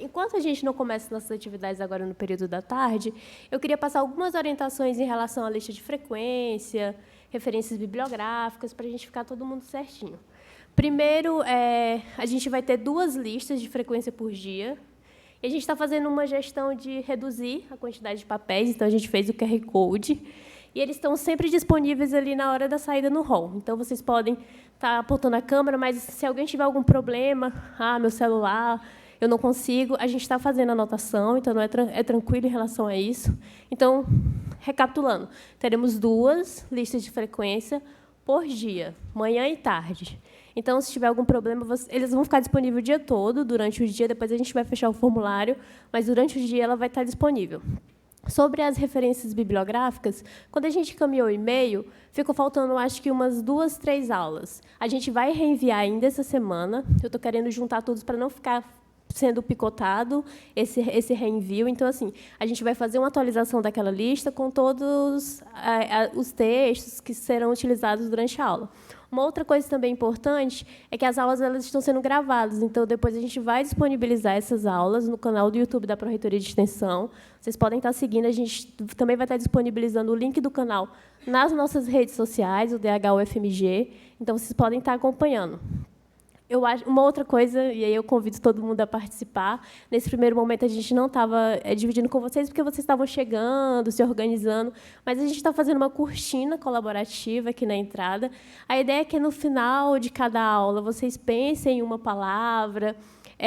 enquanto a gente não começa nossas atividades agora no período da tarde, eu queria passar algumas orientações em relação à lista de frequência, referências bibliográficas, para a gente ficar todo mundo certinho. Primeiro, a gente vai ter 2 listas de frequência por dia. E a gente está fazendo uma gestão de reduzir a quantidade de papéis, então a gente fez o QR Code. E eles estão sempre disponíveis ali na hora da saída no hall. Então, vocês podem estar apontando a câmera, mas se alguém tiver algum problema, meu celular, eu não consigo, a gente está fazendo anotação, então não é tranquilo em relação a isso. Então, recapitulando, teremos 2 listas de frequência por dia, manhã e tarde. Então, se tiver algum problema, eles vão ficar disponíveis o dia todo, durante o dia, depois a gente vai fechar o formulário, mas durante o dia ela vai estar disponível. Sobre as referências bibliográficas, quando a gente encaminhou o e-mail, ficou faltando, acho que, umas 2, 3 aulas. A gente vai reenviar ainda essa semana. Eu estou querendo juntar todos para não ficar sendo picotado esse reenvio. Então, assim, a gente vai fazer uma atualização daquela lista com todos os textos que serão utilizados durante a aula. Uma outra coisa também importante é que as aulas elas estão sendo gravadas, então depois a gente vai disponibilizar essas aulas no canal do YouTube da Pró-Reitoria de Extensão. Vocês podem estar seguindo, a gente também vai estar disponibilizando o link do canal nas nossas redes sociais, o DHUFMG, então vocês podem estar acompanhando. Eu acho, uma outra coisa, e aí eu convido todo mundo a participar, nesse primeiro momento a gente não estava dividindo com vocês, porque vocês estavam chegando, se organizando, mas a gente está fazendo uma cortina colaborativa aqui na entrada. A ideia é que, no final de cada aula, vocês pensem em uma palavra,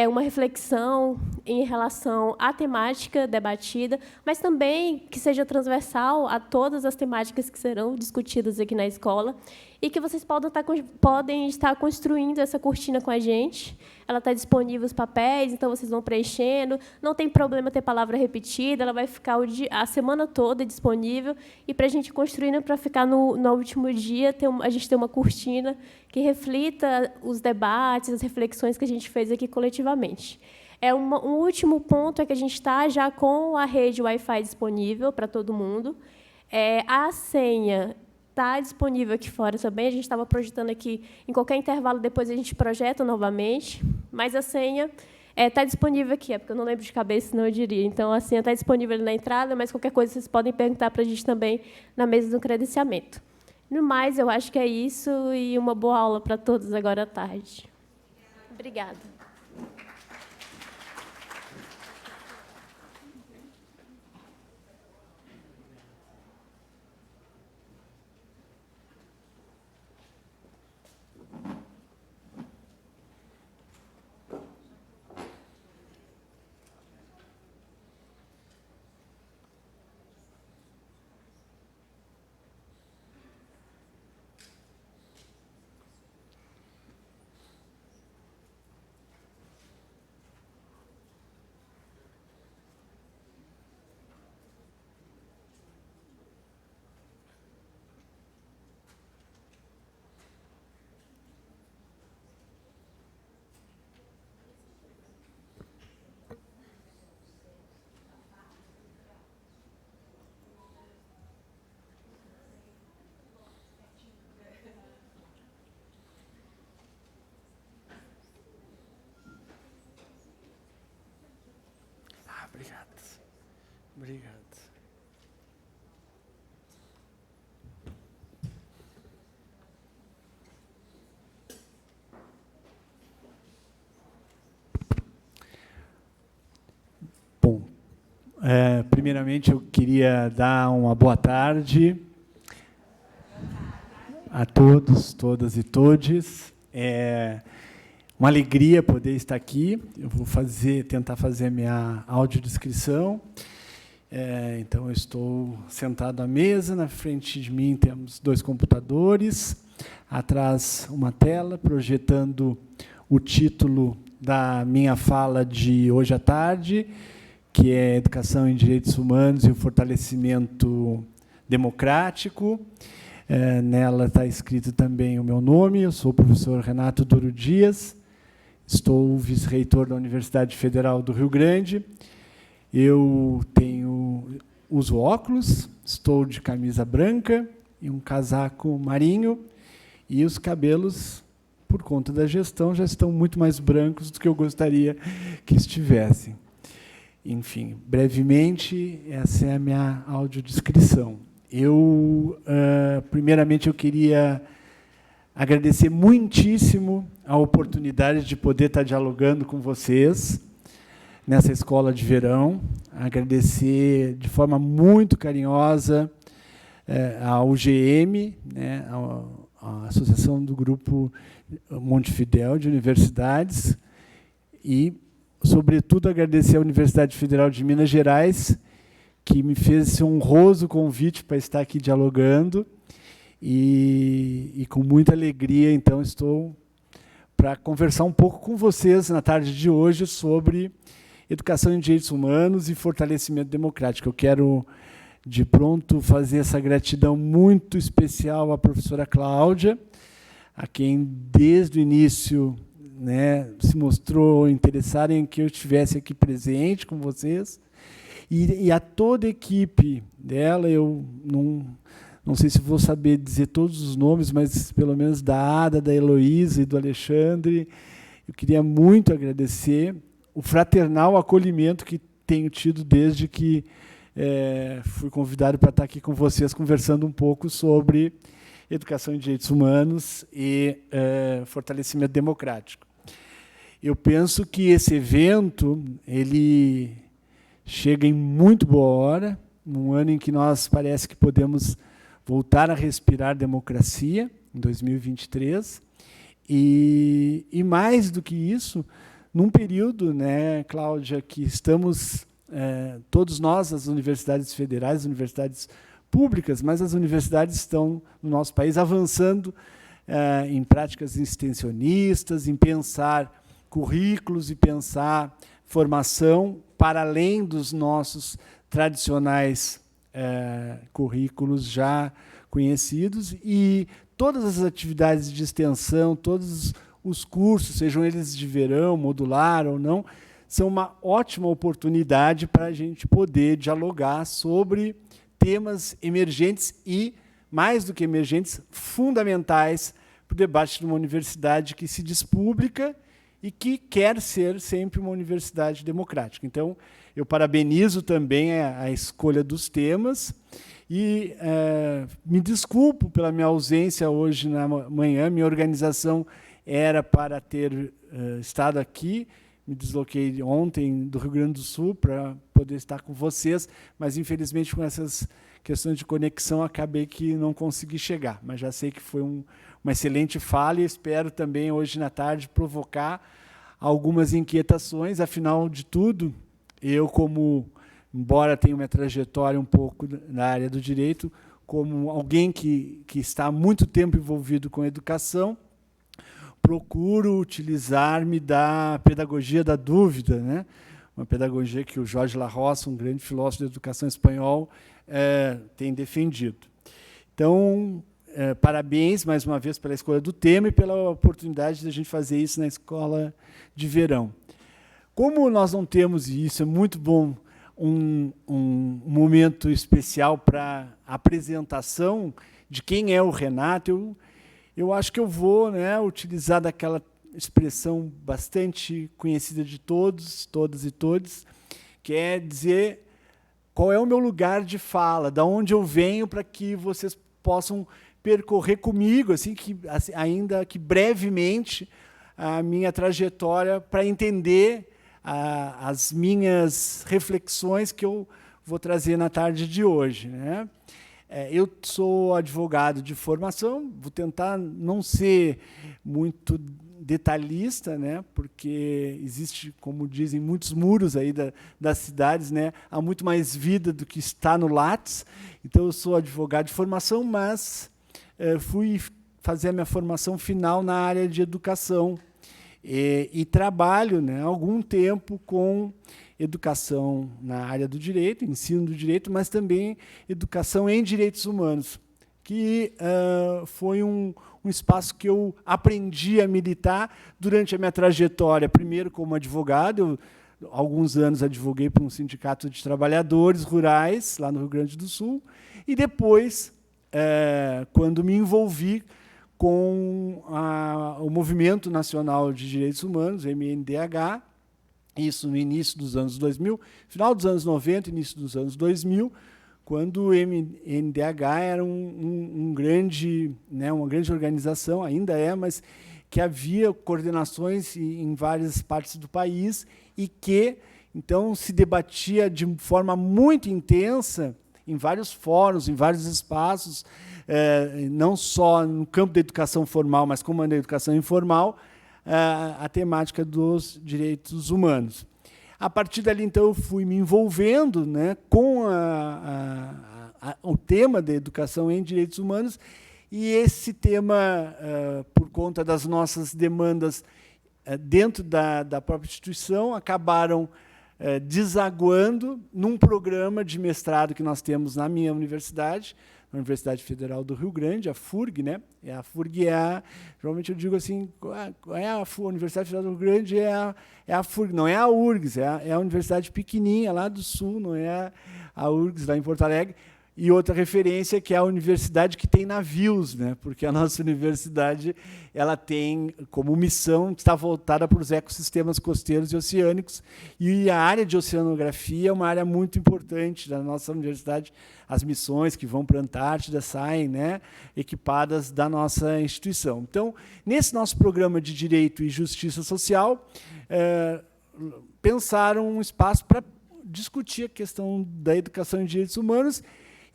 uma reflexão em relação à temática debatida, mas também que seja transversal a todas as temáticas que serão discutidas aqui na escola, e que vocês podem estar construindo essa cortina com a gente. Ela está disponível os papéis, então vocês vão preenchendo. Não tem problema ter palavra repetida, ela vai ficar a semana toda disponível. E, para a gente construindo, para ficar no último dia, a gente ter uma cortina que reflita os debates, as reflexões que a gente fez aqui coletivamente. Um último ponto é que a gente está já com a rede Wi-Fi disponível para todo mundo. A senha está disponível aqui fora também. A gente estava projetando aqui, em qualquer intervalo, depois a gente projeta novamente, mas a senha está disponível aqui, porque eu não lembro de cabeça, senão eu diria. Então, a senha está disponível ali na entrada, mas qualquer coisa vocês podem perguntar para a gente também na mesa do credenciamento. No mais, eu acho que é isso, e uma boa aula para todos agora à tarde. Obrigada. Obrigado. Bom, primeiramente eu queria dar uma boa tarde a todos, todas e todes. Uma alegria poder estar aqui. Eu vou tentar fazer a minha audiodescrição. Então, eu estou sentado à mesa, na frente de mim temos 2 computadores, atrás uma tela projetando o título da minha fala de hoje à tarde, que é Educação em Direitos Humanos e o Fortalecimento Democrático. Nela está escrito também o meu nome, eu sou o professor Renato Duro Dias, estou vice-reitor da Universidade Federal do Rio Grande. Eu uso óculos, estou de camisa branca e um casaco marinho, e os cabelos, por conta da gestão, já estão muito mais brancos do que eu gostaria que estivessem. enfim, brevemente, essa é a minha audiodescrição. Primeiramente, eu queria agradecer muitíssimo a oportunidade de poder estar dialogando com vocês nessa escola de verão, agradecer de forma muito carinhosa à UGM, né, a Associação do Grupo Montevidéu de Universidades, e, sobretudo, agradecer à Universidade Federal de Minas Gerais, que me fez esse honroso convite para estar aqui dialogando, e com muita alegria, então, estou para conversar um pouco com vocês na tarde de hoje sobre educação em direitos humanos e fortalecimento democrático. Eu quero, de pronto, fazer essa gratidão muito especial à professora Cláudia, a quem, desde o início, né, se mostrou interessada em que eu estivesse aqui presente com vocês, e a toda a equipe dela. Eu não sei se vou saber dizer todos os nomes, mas pelo menos da Ada, da Heloísa e do Alexandre, eu queria muito agradecer o fraternal acolhimento que tenho tido desde que fui convidado para estar aqui com vocês, conversando um pouco sobre educação em direitos humanos e fortalecimento democrático. Eu penso que esse evento ele chega em muito boa hora, num ano em que nós parece que podemos voltar a respirar democracia, em 2023, e mais do que isso, num período, né, Cláudia, que estamos, todos nós, as universidades federais, as universidades públicas, mas as universidades estão, no nosso país, avançando em práticas extensionistas, em pensar currículos e pensar formação para além dos nossos tradicionais currículos já conhecidos, e todas as atividades de extensão, todos os cursos, sejam eles de verão, modular ou não, são uma ótima oportunidade para a gente poder dialogar sobre temas emergentes e, mais do que emergentes, fundamentais para o debate de uma universidade que se diz pública e que quer ser sempre uma universidade democrática. Então, eu parabenizo também a escolha dos temas e me desculpo pela minha ausência hoje na manhã. Minha organização era para ter estado aqui. Me desloquei ontem do Rio Grande do Sul para poder estar com vocês, mas, infelizmente, com essas questões de conexão, acabei que não consegui chegar. Mas já sei que foi uma excelente fala e espero também, hoje na tarde, provocar algumas inquietações. Afinal de tudo, eu, embora tenha uma trajetória um pouco na área do direito, como alguém que está há muito tempo envolvido com a educação, procuro utilizar-me da pedagogia da dúvida, né? Uma pedagogia que o Jorge La Roça, um grande filósofo de educação espanhol, tem defendido. Então, parabéns, mais uma vez, pela escolha do tema e pela oportunidade de a gente fazer isso na escola de verão. Como nós não temos, e isso é muito bom, um momento especial para a apresentação de quem é o Renato, eu acho que eu vou, né, utilizar daquela expressão bastante conhecida de todos, todas e todos, que é dizer qual é o meu lugar de fala, de onde eu venho, para que vocês possam percorrer comigo, assim, ainda que brevemente, a minha trajetória para entender as minhas reflexões que eu vou trazer na tarde de hoje, né? Eu sou advogado de formação, vou tentar não ser muito detalhista, né, porque existe, como dizem, muitos muros aí das cidades, né, há muito mais vida do que está no Lattes. Então, eu sou advogado de formação, mas fui fazer a minha formação final na área de educação e trabalho, né, há algum tempo com educação na área do direito, ensino do direito, mas também educação em direitos humanos, que foi um espaço que eu aprendi a militar durante a minha trajetória, primeiro como advogado. Eu, há alguns anos, advoguei para um sindicato de trabalhadores rurais, lá no Rio Grande do Sul, e depois, quando me envolvi com o Movimento Nacional de Direitos Humanos, MNDH, isso no início dos anos 2000, final dos anos 90, início dos anos 2000, quando o NDH era uma grande organização, ainda é, mas que havia coordenações em várias partes do país e que, então, se debatia de forma muito intensa em vários fóruns, em vários espaços, não só no campo da educação formal, mas como na educação informal, a temática dos direitos humanos. A partir dali, então, eu fui me envolvendo, né, com o tema da educação em direitos humanos, e esse tema, por conta das nossas demandas dentro da própria instituição, acabaram desaguando num programa de mestrado que nós temos na minha universidade, na Universidade Federal do Rio Grande, a FURG, né? A FURG geralmente eu digo assim, a Universidade Federal do Rio Grande é a FURG, não é a URGS, é a universidade pequenininha lá do Sul, não é a URGS lá em Porto Alegre. E outra referência que é a universidade que tem navios, né? Porque a nossa universidade ela tem como missão estar voltada para os ecossistemas costeiros e oceânicos, e a área de oceanografia é uma área muito importante da nossa universidade. As missões que vão para a Antártida saem, né, equipadas da nossa instituição. Então, nesse nosso programa de Direito e Justiça Social, pensaram um espaço para discutir a questão da educação em direitos humanos.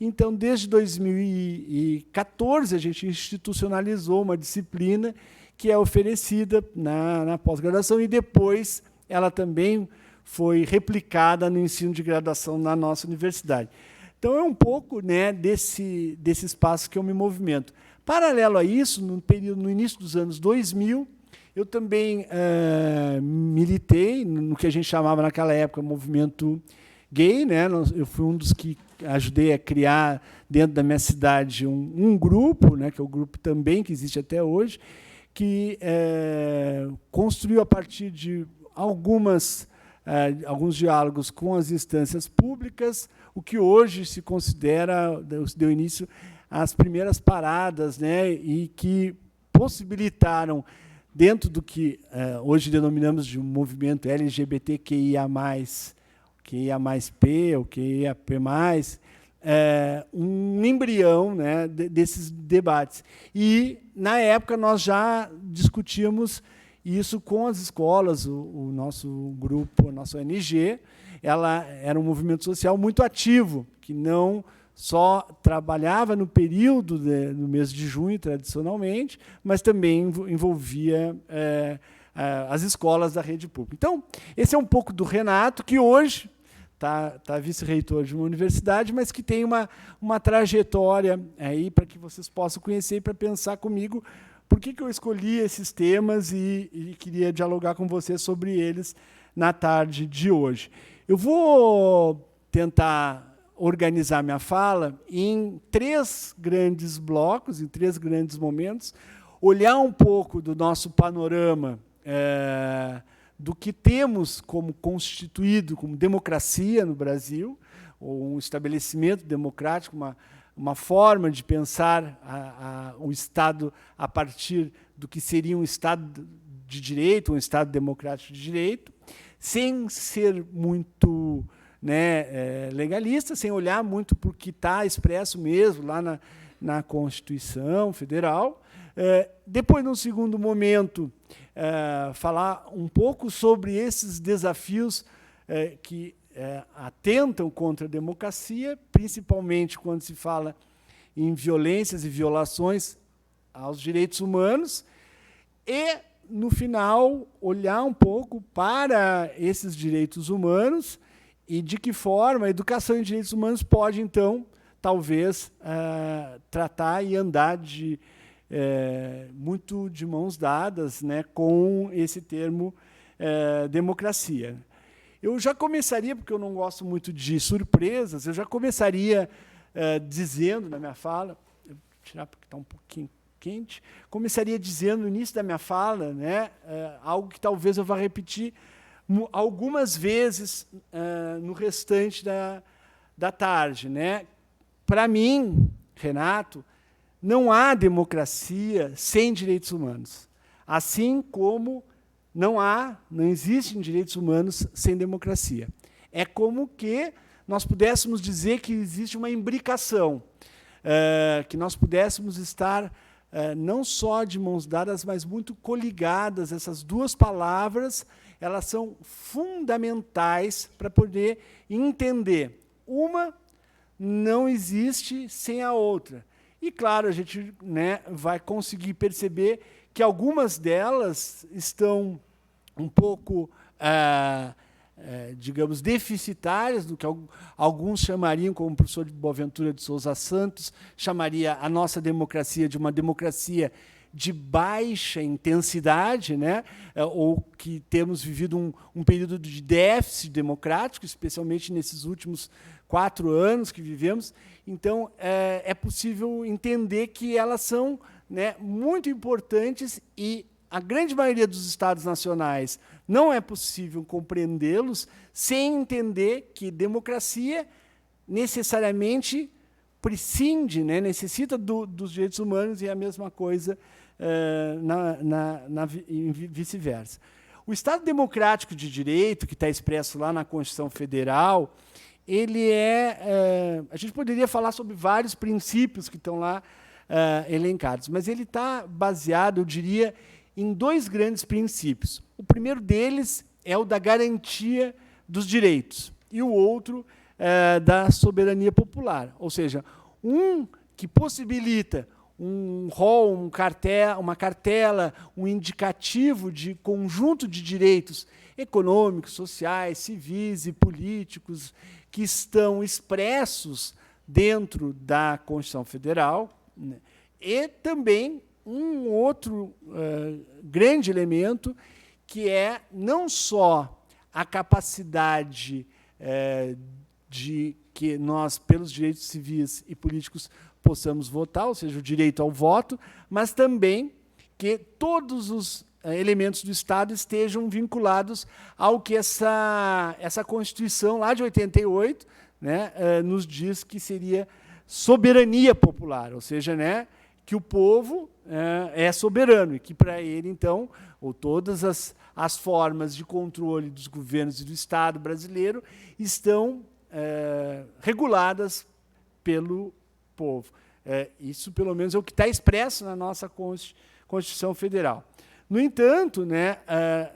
Então, desde 2014, a gente institucionalizou uma disciplina que é oferecida na pós-graduação e depois ela também foi replicada no ensino de graduação na nossa universidade. Então, é um pouco, né, desse espaço que eu me movimento. Paralelo a isso, no início dos anos 2000, eu também militei no que a gente chamava naquela época movimento gay, né? Eu fui um dos que ajudei a criar dentro da minha cidade um grupo, né, que é o grupo também que existe até hoje, que construiu a partir de alguns diálogos com as instâncias públicas, o que hoje se considera, deu início às primeiras paradas, né, e que possibilitaram, dentro do que hoje denominamos de um movimento LGBTQIA+, QIA+P ou QIAP+, um embrião, né, desses debates. E, na época, nós já discutíamos isso com as escolas, o nosso grupo, a nossa ONG, ela era um movimento social muito ativo, que não só trabalhava no período no mês de junho, tradicionalmente, mas também envolvia as escolas da rede pública. Então, esse é um pouco do Renato, que hoje está vice-reitor de uma universidade, mas que tem uma trajetória aí para que vocês possam conhecer e para pensar comigo por que eu escolhi esses temas e queria dialogar com vocês sobre eles na tarde de hoje. Eu vou tentar organizar minha fala em 3 grandes blocos, em 3 grandes momentos, olhar um pouco do nosso panorama do que temos como constituído como democracia no Brasil, ou um estabelecimento democrático, uma forma de pensar o Estado a partir do que seria um Estado de direito, um Estado democrático de direito, sem ser muito, né, legalista, sem olhar muito para o que está expresso mesmo lá na Constituição Federal. Depois, num segundo momento, falar um pouco sobre esses desafios que atentam contra a democracia, principalmente quando se fala em violências e violações aos direitos humanos, e, no final, olhar um pouco para esses direitos humanos e de que forma a educação em direitos humanos pode, então, talvez, tratar e andar muito de mãos dadas, né, com esse termo democracia. Eu já começaria, porque eu não gosto muito de surpresas, eu já começaria dizendo na minha fala, vou tirar porque está um pouquinho quente, começaria dizendo no início da minha fala, né, algo que talvez eu vá repetir algumas vezes no restante da tarde, né? Para mim, Renato, não há democracia sem direitos humanos, assim como não existem direitos humanos sem democracia. É como que nós pudéssemos dizer que existe uma imbricação, que nós pudéssemos estar não só de mãos dadas, mas muito coligadas. Essas duas palavras, elas são fundamentais para poder entender. Uma não existe sem a outra. E, claro, a gente, né, vai conseguir perceber que algumas delas estão um pouco, digamos, deficitárias, do que alguns chamariam, como o professor Boaventura de Souza Santos, chamaria a nossa democracia de uma democracia de baixa intensidade, né? Ou que temos vivido um período de déficit democrático, especialmente nesses últimos 4 anos que vivemos. Então, é possível entender que elas são, né, muito importantes, e a grande maioria dos Estados nacionais não é possível compreendê-los sem entender que democracia necessariamente prescinde, né, necessita dos direitos humanos, e a mesma coisa e vice-versa. O Estado democrático de direito, que está expresso lá na Constituição Federal, ele a gente poderia falar sobre vários princípios que estão lá elencados, mas ele está baseado, eu diria, em 2 grandes princípios. O primeiro deles é o da garantia dos direitos, e o outro da soberania popular, ou seja, um que possibilita um rol, uma cartela, um indicativo de conjunto de direitos econômicos, sociais, civis e políticos que estão expressos dentro da Constituição Federal, né? E também um outro grande elemento, que é não só a capacidade de que nós, pelos direitos civis e políticos, possamos votar, ou seja, o direito ao voto, mas também que todos os elementos do Estado estejam vinculados ao que essa Constituição, lá de 88, né, nos diz que seria soberania popular, ou seja, né, que o povo é soberano, e que, para ele, então, ou todas as formas de controle dos governos e do Estado brasileiro estão reguladas pelo povo. Isso, pelo menos, é o que está expresso na nossa Constituição Federal. No entanto, né,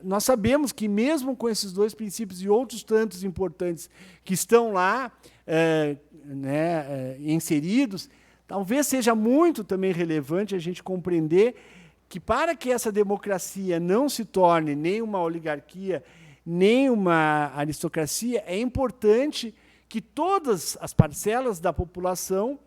nós sabemos que, mesmo com esses 2 princípios e outros tantos importantes que estão lá inseridos, talvez seja muito também relevante a gente compreender que, para que essa democracia não se torne nem uma oligarquia, nem uma aristocracia, é importante que todas as parcelas da população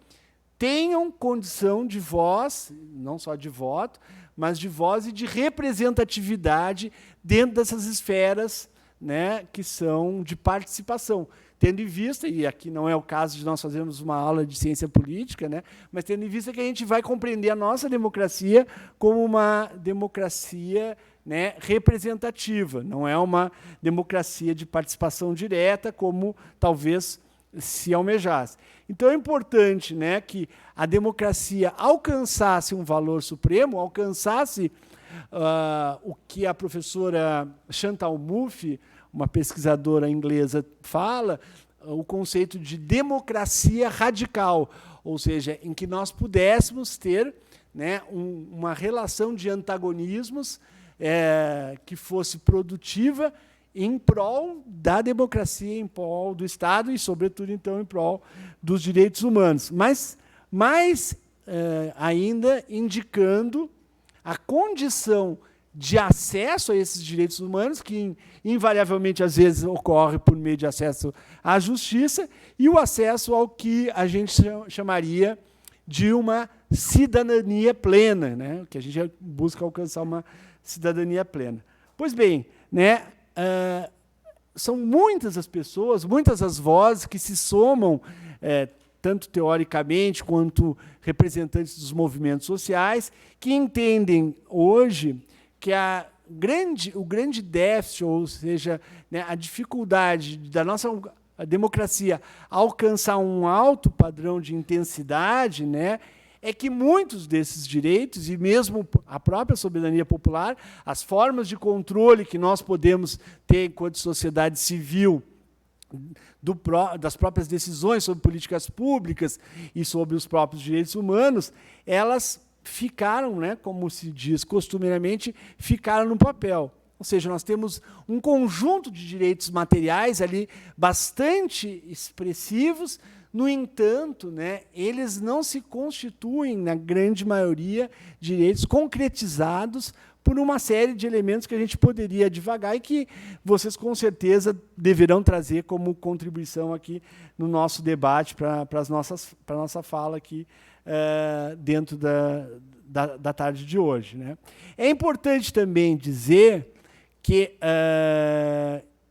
tenham condição de voz, não só de voto, mas de voz e de representatividade dentro dessas esferas, né, que são de participação. Tendo em vista, e aqui não é o caso de nós fazermos uma aula de ciência política, né, mas tendo em vista que a gente vai compreender a nossa democracia como uma democracia, né, representativa, não é uma democracia de participação direta, como talvez se almejasse. Então, é importante, né, que a democracia alcançasse um valor supremo, alcançasse o que a professora Chantal Mouffe, uma pesquisadora inglesa, fala, o conceito de democracia radical, ou seja, em que nós pudéssemos ter, né, uma relação de antagonismos que fosse produtiva em prol da democracia, em prol do Estado e, sobretudo, então, em prol dos direitos humanos. Mas, mais ainda, indicando a condição de acesso a esses direitos humanos, que invariavelmente, às vezes, ocorre por meio de acesso à justiça, e o acesso ao que a gente chamaria de uma cidadania plena, né? Que a gente busca alcançar uma cidadania plena. Pois bem, né, são muitas as pessoas, muitas as vozes que se somam, tanto teoricamente quanto representantes dos movimentos sociais, que entendem hoje que o grande déficit, ou seja, né, a dificuldade da nossa democracia alcançar um alto padrão de intensidade, né, é que muitos desses direitos, e mesmo a própria soberania popular, as formas de controle que nós podemos ter enquanto sociedade civil, das próprias decisões sobre políticas públicas e sobre os próprios direitos humanos, elas ficaram, né, como se diz costumeiramente, ficaram no papel. Ou seja, nós temos um conjunto de direitos materiais ali bastante expressivos. No entanto, né, eles não se constituem, na grande maioria, direitos concretizados por uma série de elementos que a gente poderia divagar e que vocês, com certeza, deverão trazer como contribuição aqui no nosso debate, para a nossa fala aqui dentro da tarde de hoje, né? É importante também dizer que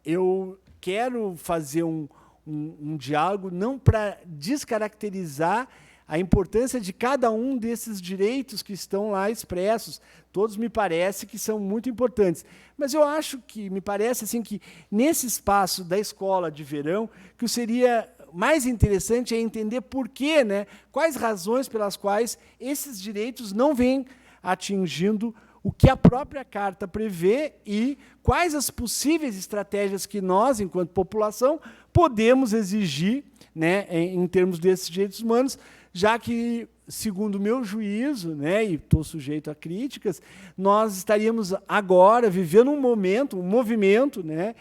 eu quero fazer um diálogo não para descaracterizar a importância de cada um desses direitos que estão lá expressos. Todos me parece que são muito importantes. Mas eu acho que, me parece assim, que nesse espaço da escola de verão, que seria mais interessante é entender por quê, né, quais razões pelas quais esses direitos não vêm atingindo o que a própria Carta prevê e quais as possíveis estratégias que nós, enquanto população, podemos exigir, né, em termos desses direitos humanos, já que, segundo o meu juízo, né, e estou sujeito a críticas, nós estaríamos agora vivendo um movimento, né,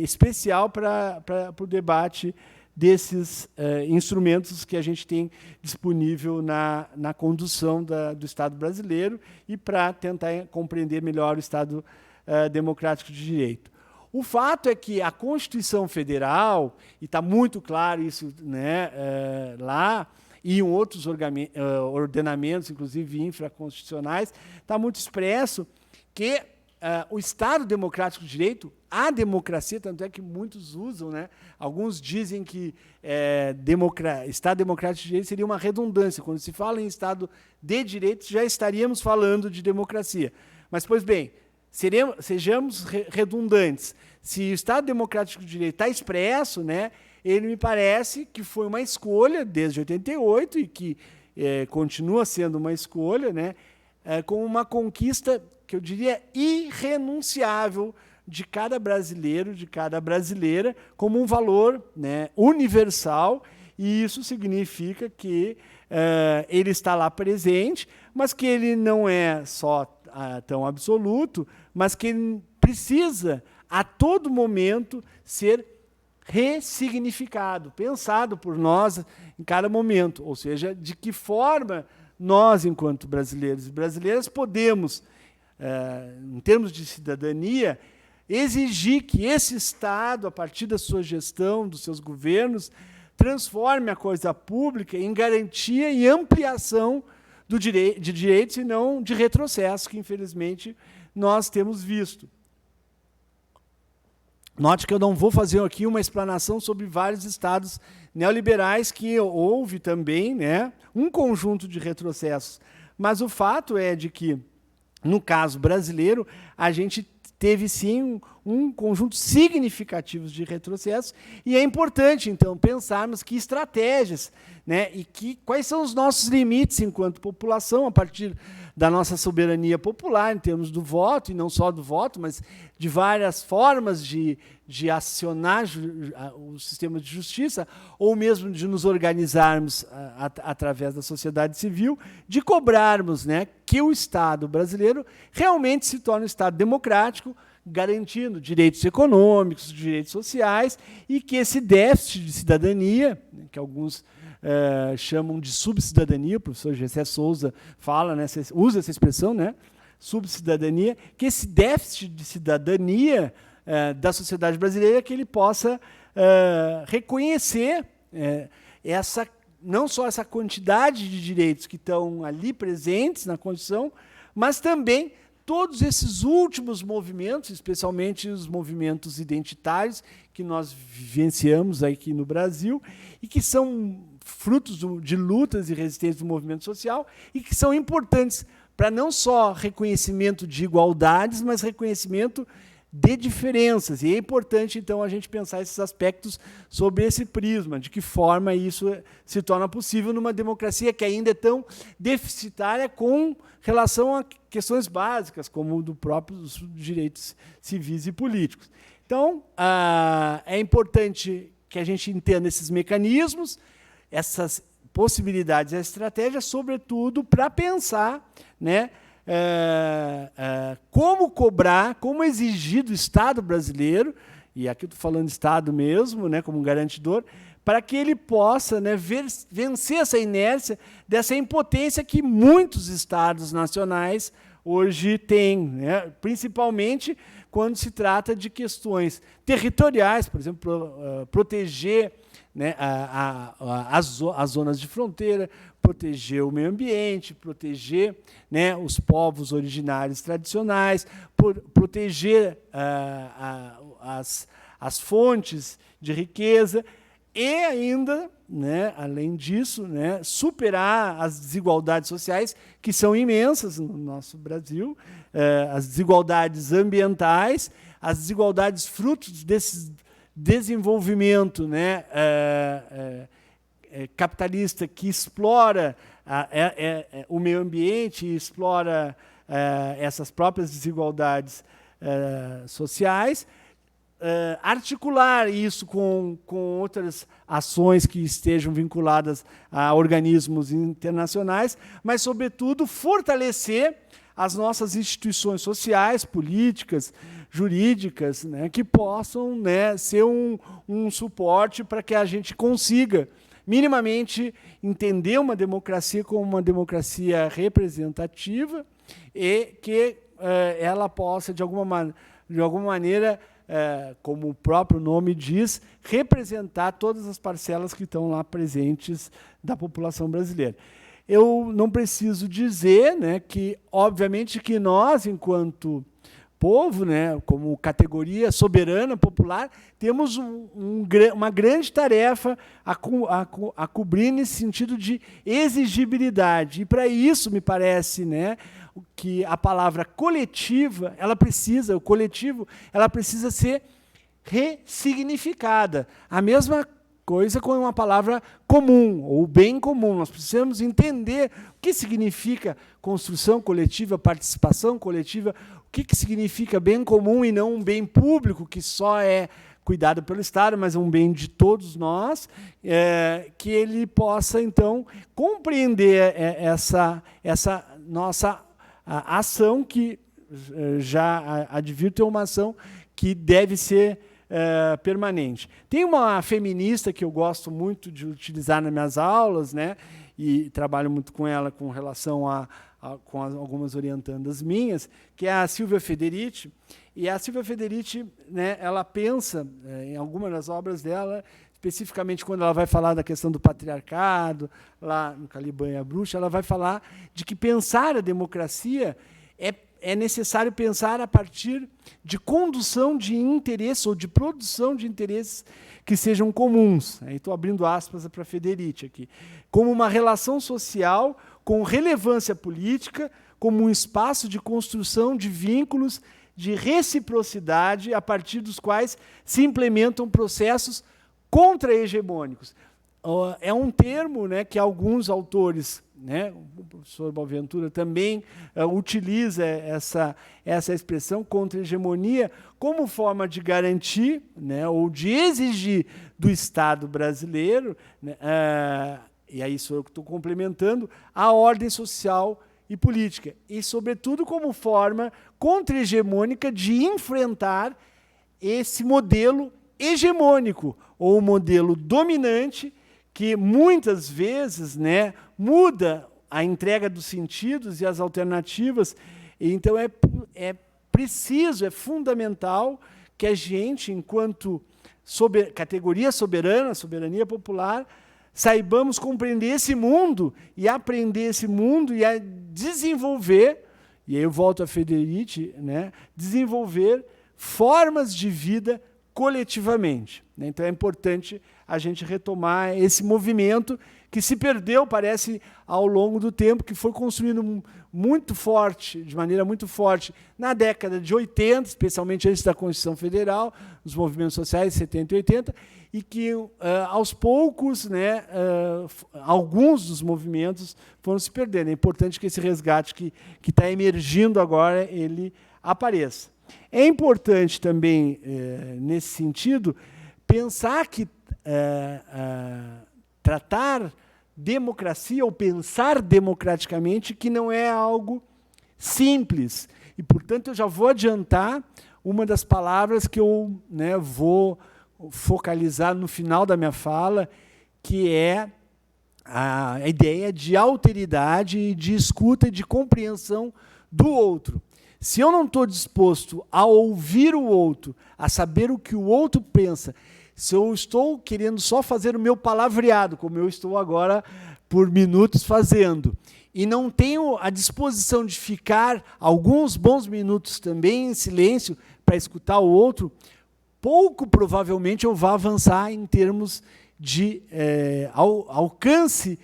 especial para o debate desses instrumentos que a gente tem disponível na condução do Estado brasileiro e para tentar compreender melhor o Estado democrático de direito. O fato é que a Constituição Federal, e está muito claro isso, né, lá, e em outros ordenamentos, inclusive infraconstitucionais, está muito expresso que o Estado democrático de direito, a democracia, tanto é que muitos usam, né, alguns dizem que Estado democrático de direito seria uma redundância. Quando se fala em Estado de direito, já estaríamos falando de democracia. Mas, pois bem, sejamos redundantes. Se o Estado democrático de direito está expresso, né, ele me parece que foi uma escolha desde 88 e que continua sendo uma escolha, né, com uma conquista que eu diria irrenunciável de cada brasileiro, de cada brasileira, como um valor, né, universal, e isso significa que ele está lá presente, mas que ele não é só tão absoluto, mas que ele precisa, a todo momento, ser ressignificado, pensado por nós em cada momento. Ou seja, de que forma nós, enquanto brasileiros e brasileiras, podemos, em termos de cidadania, exigir que esse Estado, a partir da sua gestão, dos seus governos, transforme a coisa pública em garantia e ampliação de direitos e não de retrocesso, que, infelizmente, nós temos visto. Note que eu não vou fazer aqui uma explanação sobre vários estados neoliberais que houve também, né, um conjunto de retrocessos. Mas o fato é de que, no caso brasileiro, a gente teve, sim, um conjunto significativo de retrocessos, e é importante, então, pensarmos que estratégias, né, e quais são os nossos limites enquanto população, a partir da nossa soberania popular, em termos do voto, e não só do voto, mas de várias formas de acionar o sistema de justiça, ou mesmo de nos organizarmos através da sociedade civil, de cobrarmos, né, que o Estado brasileiro realmente se torne um Estado democrático, garantindo direitos econômicos, direitos sociais, e que esse déficit de cidadania, que alguns chamam de subcidadania, o professor Gessé Souza fala, né, usa essa expressão, né, subcidadania, que esse déficit de cidadania da sociedade brasileira, que ele possa reconhecer não só essa quantidade de direitos que estão ali presentes na Constituição, mas também todos esses últimos movimentos, especialmente os movimentos identitários que nós vivenciamos aqui no Brasil e que são frutos de lutas e resistências do movimento social e que são importantes para não só reconhecimento de igualdades, mas reconhecimento de diferenças. E é importante, então, a gente pensar esses aspectos sob esse prisma, de que forma isso se torna possível numa democracia que ainda é tão deficitária com relação a questões básicas, como do próprios direitos civis e políticos. Então, é importante que a gente entenda esses mecanismos, essas possibilidades e estratégias, sobretudo para pensar, né, como cobrar, como exigir do Estado brasileiro, e aqui estou falando de Estado mesmo, né, como garantidor, para que ele possa, né, vencer essa inércia, dessa impotência que muitos Estados nacionais hoje têm, né, principalmente quando se trata de questões territoriais, por exemplo, proteger, né, as zonas de fronteira, proteger o meio ambiente, proteger, né, os povos originários tradicionais, proteger as fontes de riqueza e ainda, né, além disso, né, superar as desigualdades sociais, que são imensas no nosso Brasil, as desigualdades ambientais, as desigualdades frutos desse desenvolvimento, né, capitalista que explora o meio ambiente e explora essas próprias desigualdades sociais, articular isso com outras ações que estejam vinculadas a organismos internacionais, mas, sobretudo, fortalecer as nossas instituições sociais, políticas, jurídicas, né, que possam, né, ser um suporte para que a gente consiga minimamente entender uma democracia como uma democracia representativa e que ela possa, de alguma maneira, como o próprio nome diz, representar todas as parcelas que estão lá presentes da população brasileira. Eu não preciso dizer, né, que, obviamente, que nós, enquanto povo, né, como categoria soberana popular, temos uma grande tarefa a cobrir nesse sentido de exigibilidade. E, para isso, me parece, né, que a palavra coletiva, o coletivo, ela precisa ser ressignificada. A mesma coisa com uma palavra comum, ou bem comum. Nós precisamos entender o que significa construção coletiva, participação coletiva, o que significa bem comum e não um bem público, que só é cuidado pelo Estado, mas é um bem de todos nós, que ele possa, então, compreender essa nossa ação, que já advirto é uma ação que deve ser permanente. Tem uma feminista que eu gosto muito de utilizar nas minhas aulas, né, e trabalho muito com ela com relação com algumas orientandas minhas, que é a Silvia Federici. E a Silvia Federici, né, ela pensa, em algumas das obras dela, especificamente quando ela vai falar da questão do patriarcado, lá no Caliban e a Bruxa, ela vai falar de que pensar a democracia é necessário pensar a partir de condução de interesses ou de produção de interesses que sejam comuns. Estou abrindo aspas para a Federici aqui. Como uma relação social com relevância política, como um espaço de construção de vínculos de reciprocidade a partir dos quais se implementam processos contra-hegemônicos. É um termo, né, que alguns autores, né, o professor Boaventura também utiliza essa expressão contra-hegemonia como forma de garantir, né, ou de exigir do Estado brasileiro, né, e aí sou eu que estou complementando, a ordem social e política, e, sobretudo, como forma contra-hegemônica de enfrentar esse modelo hegemônico, ou modelo dominante, que muitas vezes, né, muda a entrega dos sentidos e as alternativas. E, então, é preciso, é fundamental que a gente, enquanto categoria soberana, soberania popular, saibamos compreender esse mundo e aprender esse mundo e a desenvolver, e aí eu volto a Federici, né, desenvolver formas de vida coletivamente. Então, é importante a gente retomar esse movimento que se perdeu, parece, ao longo do tempo, que foi construindo muito forte, de maneira muito forte, na década de 80, especialmente antes da Constituição Federal, os movimentos sociais, 70 e 80, e que, aos poucos, né, alguns dos movimentos foram se perdendo. É importante que esse resgate que está emergindo agora, ele apareça. É importante também, nesse sentido, pensar que tratar democracia ou pensar democraticamente que não é algo simples. E, portanto, eu já vou adiantar uma das palavras que eu, né, vou focalizar no final da minha fala, que é a ideia de alteridade, de escuta e de compreensão do outro. Se eu não estou disposto a ouvir o outro, a saber o que o outro pensa, se eu estou querendo só fazer o meu palavreado, como eu estou agora por minutos fazendo, e não tenho a disposição de ficar alguns bons minutos também em silêncio para escutar o outro, pouco provavelmente eu vá avançar em termos de alcance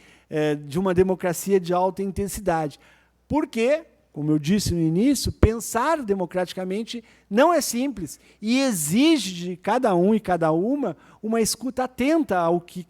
de uma democracia de alta intensidade. Por quê? Como eu disse no início, pensar democraticamente não é simples e exige de cada um e cada uma escuta atenta ao que,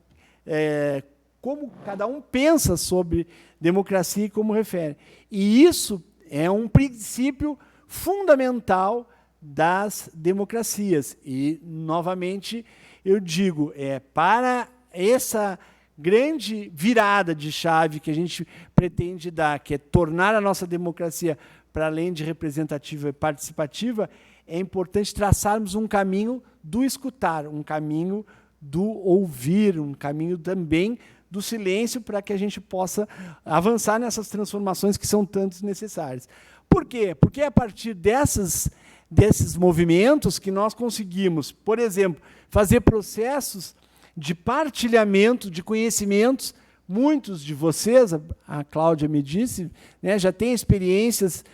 como cada um pensa sobre democracia e como refere. E isso é um princípio fundamental das democracias. E, novamente, eu digo, para essa grande virada de chave que a gente pretende dar, que é tornar a nossa democracia, para além de representativa e participativa, é importante traçarmos um caminho do escutar, um caminho do ouvir, um caminho também do silêncio, para que a gente possa avançar nessas transformações que são tanto necessárias. Por quê? Porque é a partir desses movimentos que nós conseguimos, por exemplo, fazer processos de partilhamento de conhecimentos. Muitos de vocês, a Cláudia me disse, né, já têm experiências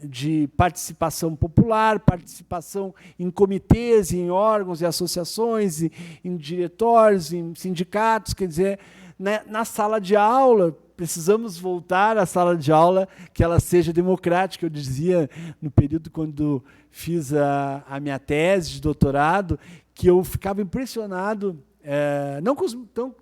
de participação popular, participação em comitês, em órgãos e associações, em diretórios, em sindicatos, quer dizer, né, na sala de aula. Precisamos voltar à sala de aula, que ela seja democrática. Eu dizia, no período quando fiz a minha tese de doutorado, que eu ficava impressionado, não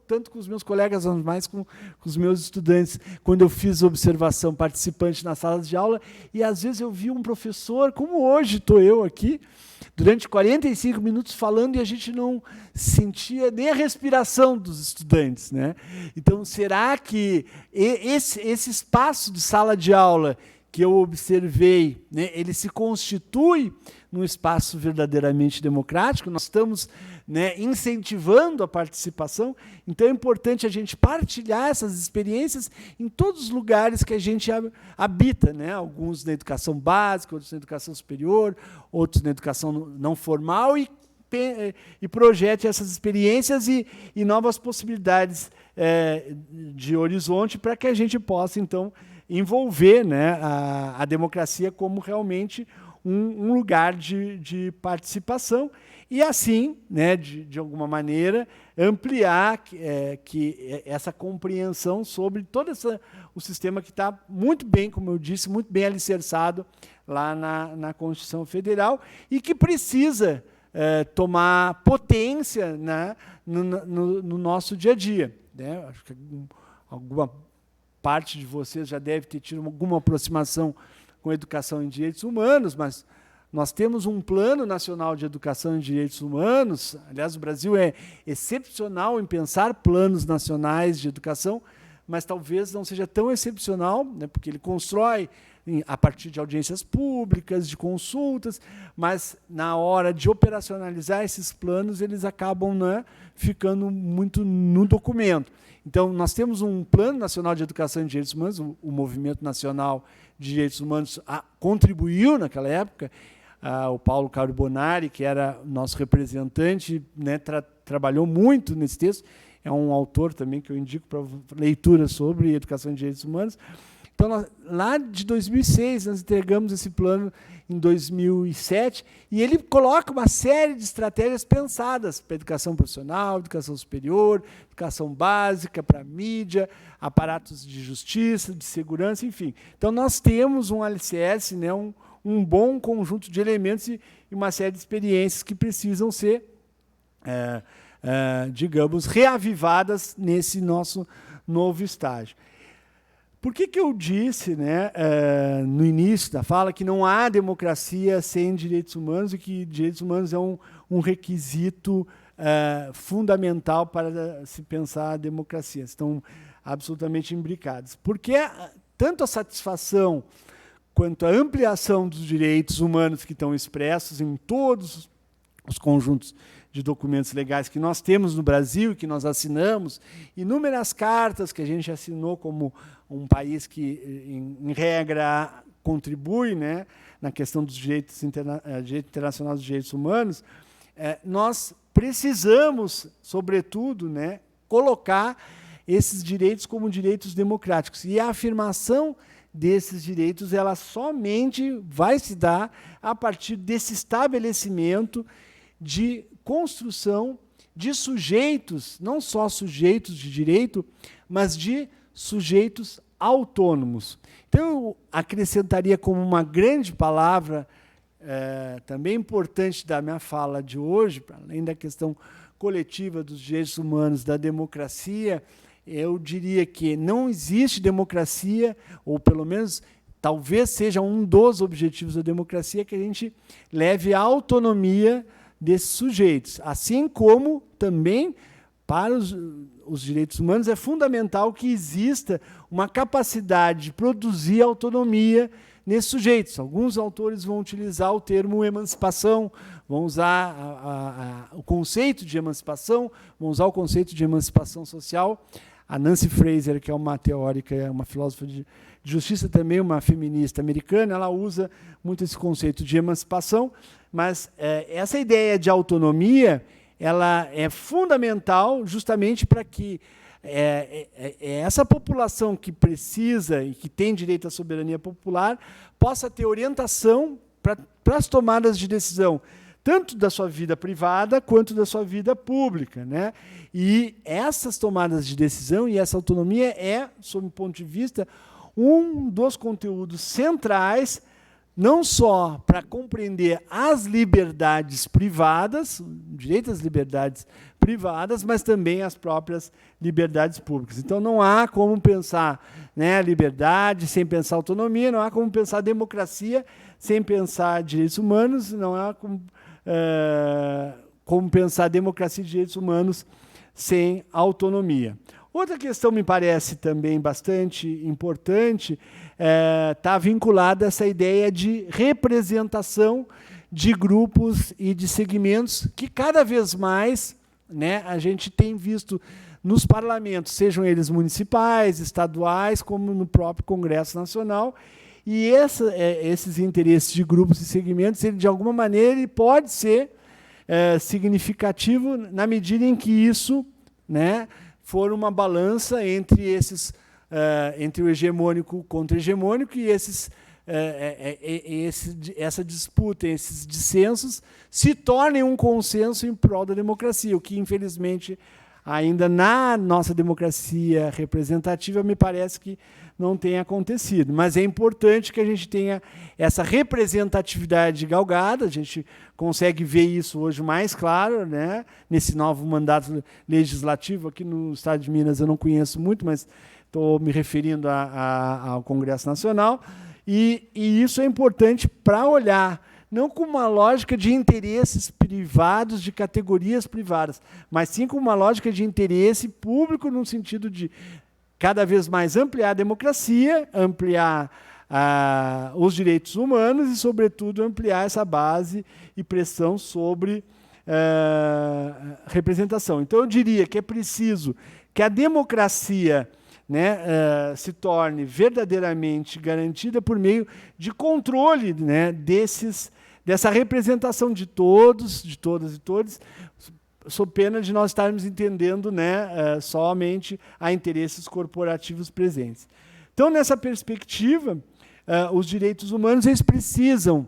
tanto com os meus colegas, mas mais com os meus estudantes, quando eu fiz observação participante nas salas de aula, e às vezes eu via um professor, como hoje estou eu aqui, durante 45 minutos falando, e a gente não sentia nem a respiração dos estudantes, né? Então, será que esse espaço de sala de aula que eu observei, né, ele se constitui num espaço verdadeiramente democrático? Nós estamos, né, incentivando a participação, então é importante a gente partilhar essas experiências em todos os lugares que a gente habita, né? Alguns na educação básica, outros na educação superior, outros na educação não formal, e projete essas experiências e novas possibilidades de horizonte para que a gente possa, então, envolver, né, a democracia como realmente um lugar de participação e, assim, né, de alguma maneira, ampliar que essa compreensão sobre todo o sistema que está muito bem, como eu disse, muito bem alicerçado lá na Constituição Federal e que precisa tomar potência, né, no nosso dia a dia, né? Acho que alguma parte de vocês já deve ter tido alguma aproximação com a educação em direitos humanos, mas nós temos um Plano Nacional de Educação em Direitos Humanos. Aliás, o Brasil é excepcional em pensar planos nacionais de educação, mas talvez não seja tão excepcional, né, porque ele constrói a partir de audiências públicas, de consultas, mas na hora de operacionalizar esses planos, eles acabam, né, ficando muito no documento. Então, nós temos um Plano Nacional de Educação em Direitos Humanos, o Movimento Nacional de Direitos Humanos contribuiu naquela época, o Paulo Carbonari, que era nosso representante, né, trabalhou muito nesse texto, é um autor também que eu indico para leitura sobre educação em direitos humanos, Então, lá de 2006, nós entregamos esse plano em 2007, e ele coloca uma série de estratégias pensadas para educação profissional, educação superior, educação básica, para a mídia, aparatos de justiça, de segurança, enfim. Então, nós temos um alicerce, né, um bom conjunto de elementos e uma série de experiências que precisam ser, digamos, reavivadas nesse nosso novo estágio. Por que eu disse, né, no início da fala que não há democracia sem direitos humanos e que direitos humanos é um requisito fundamental para se pensar a democracia? Estão absolutamente imbricados. Porque tanto a satisfação quanto a ampliação dos direitos humanos que estão expressos em todos os conjuntos de documentos legais que nós temos no Brasil, que nós assinamos, inúmeras cartas que a gente assinou como um país que, em regra, contribui, né, na questão dos direito internacional dos direitos humanos, nós precisamos, sobretudo, né, colocar esses direitos como direitos democráticos. E a afirmação desses direitos ela somente vai se dar a partir desse estabelecimento de construção de sujeitos, não só sujeitos de direito, mas de sujeitos autônomos. Então, eu acrescentaria como uma grande palavra, também importante da minha fala de hoje, para além da questão coletiva dos direitos humanos, da democracia, eu diria que não existe democracia, ou pelo menos talvez seja um dos objetivos da democracia, que a gente leve a autonomia desses sujeitos, assim como também para os direitos humanos é fundamental que exista uma capacidade de produzir autonomia nesses sujeitos. Alguns autores vão utilizar o termo emancipação, vão usar o conceito de emancipação, vão usar o conceito de emancipação social. A Nancy Fraser, que é uma teórica, uma filósofa de justiça, também uma feminista americana, ela usa muito esse conceito de emancipação, mas essa ideia de autonomia ela é fundamental justamente para que essa população que precisa e que tem direito à soberania popular possa ter orientação para as tomadas de decisão, tanto da sua vida privada quanto da sua vida pública, né? E essas tomadas de decisão e essa autonomia é, sob o ponto de vista, um dos conteúdos centrais, não só para compreender as liberdades privadas, o direito às liberdades privadas, mas também as próprias liberdades públicas. Então, não há como pensar, né, liberdade sem pensar autonomia, não há como pensar democracia sem pensar direitos humanos, não há como pensar democracia e direitos humanos sem autonomia. Outra questão me parece também bastante importante está vinculada a essa ideia de representação de grupos e de segmentos que cada vez mais, né, a gente tem visto nos parlamentos, sejam eles municipais, estaduais, como no próprio Congresso Nacional. E esses interesses de grupos e segmentos, ele, de alguma maneira, ele pode ser significativo na medida em que isso, né, for uma balança entre entre o hegemônico contra o hegemônico e essa disputa, esses dissensos, se tornem um consenso em prol da democracia, o que, infelizmente, ainda na nossa democracia representativa, me parece que não tem acontecido. Mas é importante que a gente tenha essa representatividade galgada, a gente consegue ver isso hoje mais claro, né? Nesse novo mandato legislativo. Aqui no estado de Minas eu não conheço muito, mas estou me referindo ao Congresso Nacional, e isso é importante para olhar, não com uma lógica de interesses privados, de categorias privadas, mas sim com uma lógica de interesse público, no sentido de cada vez mais ampliar a democracia, ampliar os direitos humanos e, sobretudo, ampliar essa base e pressão sobre representação. Então, eu diria que é preciso que a democracia, né, se torne verdadeiramente garantida por meio de controle, né, dessa representação de todos, de todas e todos, sob pena de nós estarmos entendendo, né, somente a interesses corporativos presentes. Então, nessa perspectiva, os direitos humanos eles precisam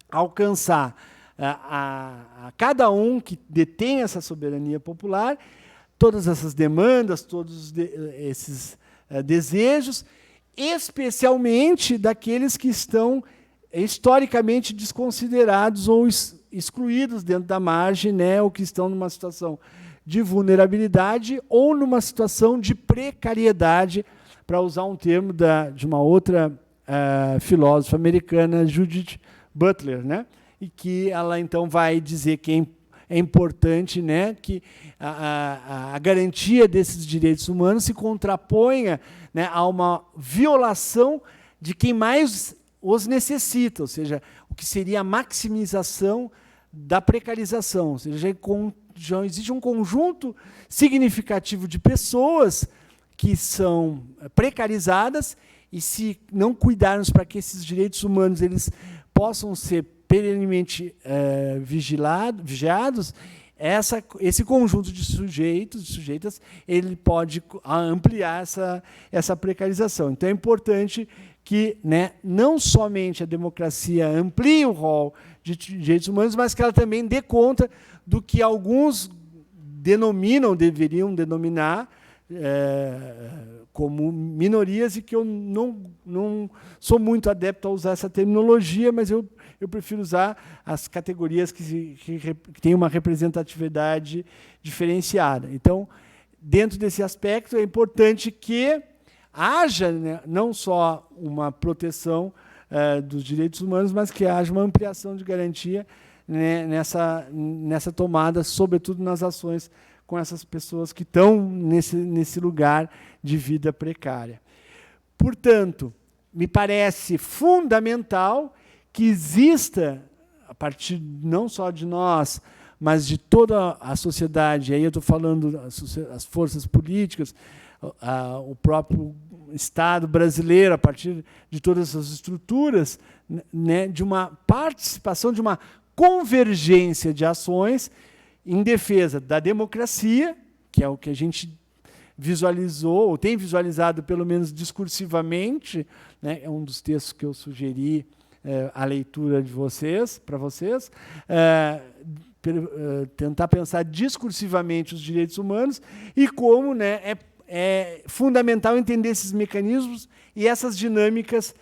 alcançar a cada um que detém essa soberania popular, todas essas demandas, todos esses desejos, especialmente daqueles que estão historicamente desconsiderados ou excluídos dentro da margem, né, ou que estão numa situação de vulnerabilidade ou numa situação de precariedade, para usar um termo de uma outra filósofa americana, Judith Butler, né, e que ela então vai dizer que é importante, né, que a garantia desses direitos humanos se contraponha, né, a uma violação de quem mais os necessita, ou seja, o que seria a maximização da precarização, ou seja, já existe um conjunto significativo de pessoas que são precarizadas e, se não cuidarmos para que esses direitos humanos eles possam ser perenemente vigiados, esse conjunto de sujeitas, ele pode ampliar essa precarização. Então, é importante que, né, não somente a democracia amplie o rol de direitos humanos, mas que ela também dê conta do que alguns deveriam denominar como minorias, e que eu não sou muito adepto a usar essa terminologia, mas eu prefiro usar as categorias que têm uma representatividade diferenciada. Então, dentro desse aspecto, é importante que haja, né, não só uma proteção dos direitos humanos, mas que haja uma ampliação de garantia, né, nessa tomada, sobretudo nas ações com essas pessoas que estão nesse lugar de vida precária. Portanto, me parece fundamental que exista, a partir não só de nós, mas de toda a sociedade, aí eu estou falando as forças políticas, o próprio Estado brasileiro, a partir de todas essas estruturas, né, de uma participação, de uma convergência de ações em defesa da democracia, que é o que a gente visualizou, ou tem visualizado, pelo menos discursivamente, né, é um dos textos que eu sugeri a leitura de vocês, para vocês, tentar pensar discursivamente os direitos humanos e como, né, é fundamental entender esses mecanismos e essas dinâmicas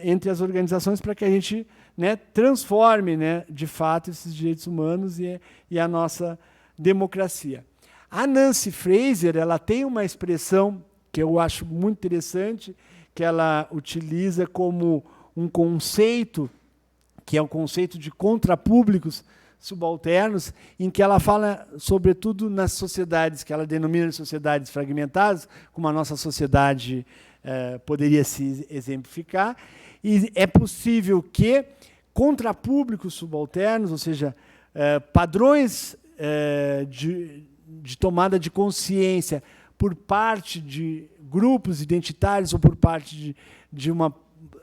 entre as organizações para que a gente, né, transforme, né, de fato esses direitos humanos e a nossa democracia. A Nancy Fraser, ela tem uma expressão que eu acho muito interessante, que ela utiliza como um conceito, que é o conceito de contrapúblicos subalternos, em que ela fala, sobretudo, nas sociedades, que ela denomina de sociedades fragmentadas, como a nossa sociedade poderia se exemplificar, e é possível que contrapúblicos subalternos, ou seja, padrões de tomada de consciência por parte de grupos identitários ou por parte de uma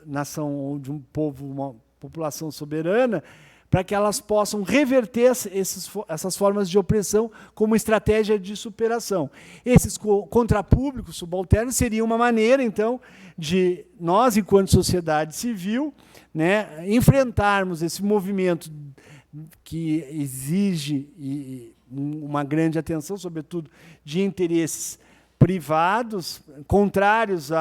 nação ou de um povo, uma população soberana, para que elas possam reverter essas formas de opressão como estratégia de superação. Esses contrapúblicos subalternos seriam uma maneira, então, de nós, enquanto sociedade civil, né, enfrentarmos esse movimento que exige uma grande atenção, sobretudo de interesses privados, contrários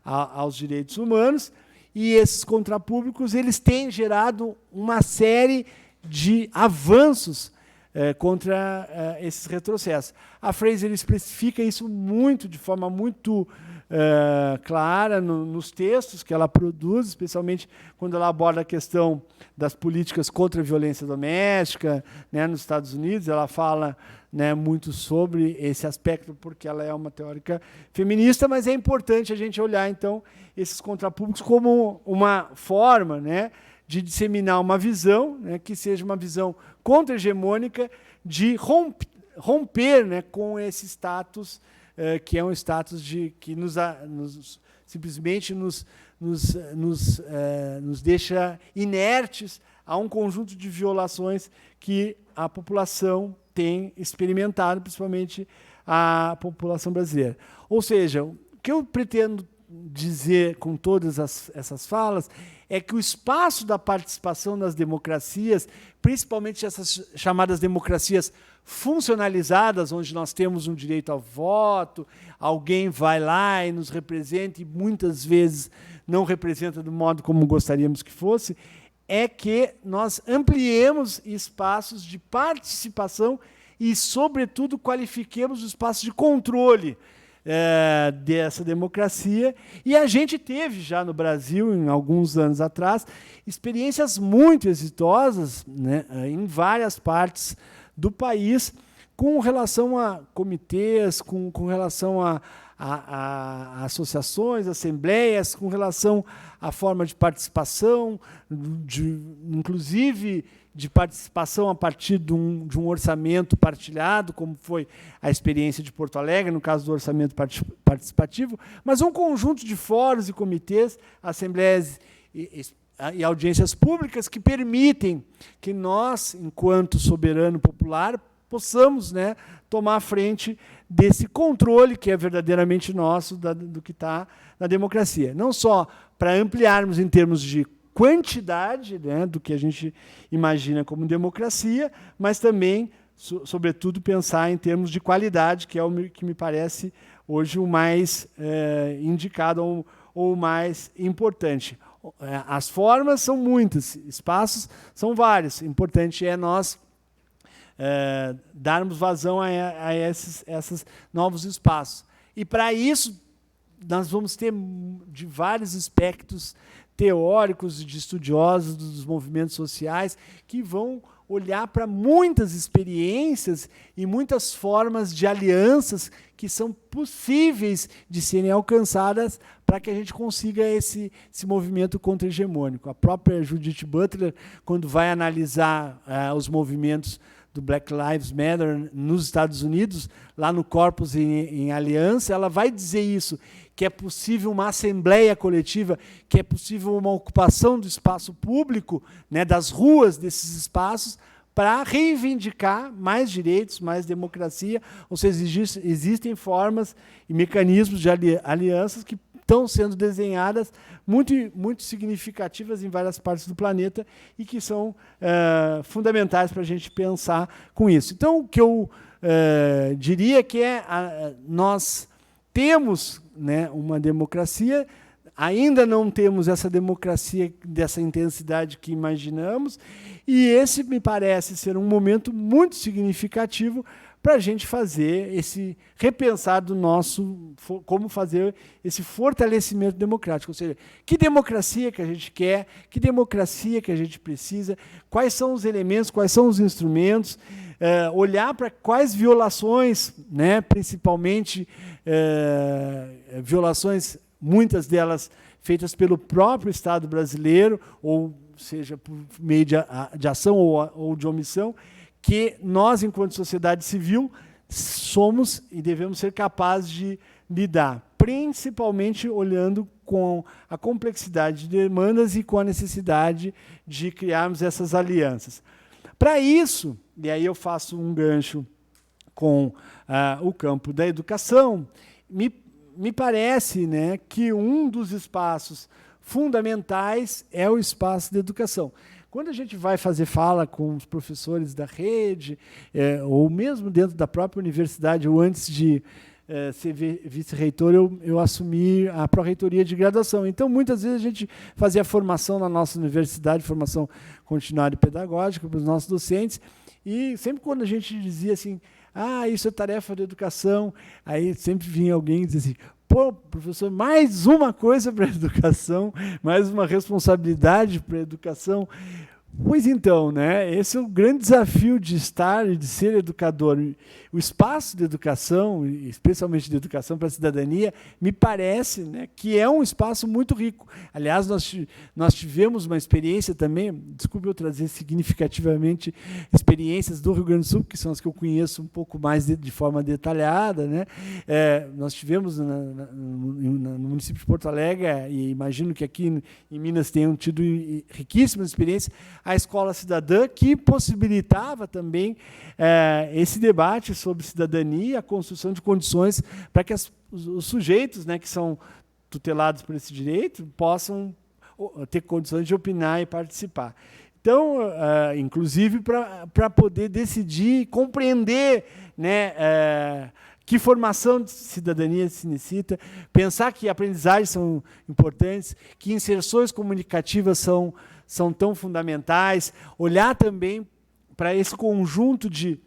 aos direitos humanos. E esses contrapúblicos eles têm gerado uma série de avanços contra esses retrocessos. A Fraser especifica isso de forma muito clara nos textos que ela produz, especialmente quando ela aborda a questão das políticas contra a violência doméstica, né, nos Estados Unidos. Ela fala, né, muito sobre esse aspecto, porque ela é uma teórica feminista, mas é importante a gente olhar, então, esses contrapúblicos como uma forma, né, de disseminar uma visão, né, que seja uma visão contra-hegemônica, de romper, né, com esse status, que é um status que simplesmente nos deixa inertes a um conjunto de violações que a população tem experimentado, principalmente a população brasileira. Ou seja, o que eu pretendo dizer com todas essas falas é que o espaço da participação nas democracias, principalmente essas chamadas democracias funcionalizadas, onde nós temos um direito ao voto, alguém vai lá e nos representa, e muitas vezes não representa do modo como gostaríamos que fosse, é que nós ampliemos espaços de participação e, sobretudo, qualifiquemos o espaço de controle dessa democracia. E a gente teve já no Brasil, em alguns anos atrás, experiências muito exitosas, né, em várias partes do país, com relação a comitês, com relação a associações, assembleias, com relação à forma de participação, inclusive de participação a partir de um orçamento partilhado, como foi a experiência de Porto Alegre, no caso do orçamento participativo, mas um conjunto de fóruns e comitês, assembleias e audiências públicas que permitem que nós, enquanto soberano popular, possamos, né, tomar a frente desse controle que é verdadeiramente nosso do que está na democracia. Não só para ampliarmos em termos de quantidade, né, do que a gente imagina como democracia, mas também, sobretudo, pensar em termos de qualidade, que é o que me parece hoje o mais indicado ou o mais importante. As formas são muitas, espaços são vários. O importante é nós darmos vazão a esses novos espaços. E, para isso, nós vamos ter de vários aspectos teóricos e de estudiosos dos movimentos sociais que vão olhar para muitas experiências e muitas formas de alianças que são possíveis de serem alcançadas para que a gente consiga esse movimento contra-hegemônico. A própria Judith Butler, quando vai analisar os movimentos do Black Lives Matter nos Estados Unidos, lá no Corpus em Aliança, ela vai dizer isso, que é possível uma assembleia coletiva, que é possível uma ocupação do espaço público, né, das ruas desses espaços, para reivindicar mais direitos, mais democracia. Ou seja, existem formas e mecanismos de alianças que estão sendo desenhadas muito, muito significativas em várias partes do planeta e que são fundamentais para a gente pensar com isso. Então, o que eu diria que nós temos, né, uma democracia, ainda não temos essa democracia dessa intensidade que imaginamos, e esse me parece ser um momento muito significativo para a gente fazer repensar como fazer esse fortalecimento democrático. Ou seja, que democracia que a gente quer, que democracia que a gente precisa, quais são os elementos, quais são os instrumentos, olhar para quais violações, né, principalmente violações, muitas delas feitas pelo próprio Estado brasileiro, ou seja, por meio de ação ou de omissão, que nós, enquanto sociedade civil, somos e devemos ser capazes de lidar, principalmente olhando com a complexidade de demandas e com a necessidade de criarmos essas alianças. Para isso, e aí eu faço um gancho com o campo da educação, me parece, né, que um dos espaços fundamentais é o espaço da educação. Quando a gente vai fazer fala com os professores da rede, ou mesmo dentro da própria universidade, ou antes de ser vice-reitor, eu assumi a pró-reitoria de graduação. Então, muitas vezes, a gente fazia formação na nossa universidade, formação continuada e pedagógica para os nossos docentes, e sempre quando a gente dizia assim, isso é tarefa da educação, aí sempre vinha alguém e dizia assim, pô, professor, mais uma coisa para a educação, mais uma responsabilidade para a educação. Pois então, né, esse é o grande desafio de estar e de ser educador. O espaço de educação, especialmente de educação para a cidadania, me parece, né, que é um espaço muito rico. Aliás, nós tivemos uma experiência também, desculpe eu trazer significativamente experiências do Rio Grande do Sul, que são as que eu conheço um pouco mais de forma detalhada, né? Nós tivemos no município de Porto Alegre, e imagino que aqui em Minas tenham tido riquíssimas experiências, a Escola Cidadã, que possibilitava também esse debate sobre cidadania, a construção de condições para que os sujeitos, né, que são tutelados por esse direito possam ter condições de opinar e participar. Então, inclusive, para poder decidir, compreender, né, que formação de cidadania se necessita, pensar que aprendizagens são importantes, que inserções comunicativas são tão fundamentais, olhar também para esse conjunto de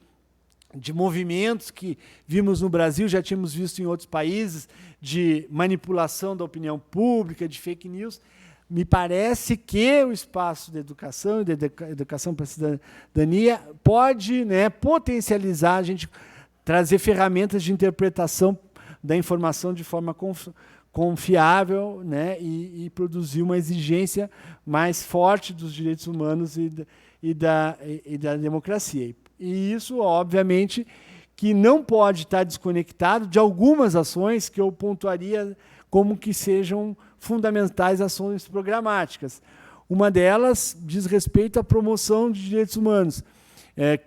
movimentos que vimos no Brasil, já tínhamos visto em outros países, de manipulação da opinião pública, de fake news. Me parece que o espaço da educação e da educação para a cidadania pode, né, potencializar a gente, trazer ferramentas de interpretação da informação de forma confiável, né, e produzir uma exigência mais forte dos direitos humanos e da democracia. E isso, obviamente, que não pode estar desconectado de algumas ações que eu pontuaria como que sejam fundamentais ações programáticas. Uma delas diz respeito à promoção de direitos humanos.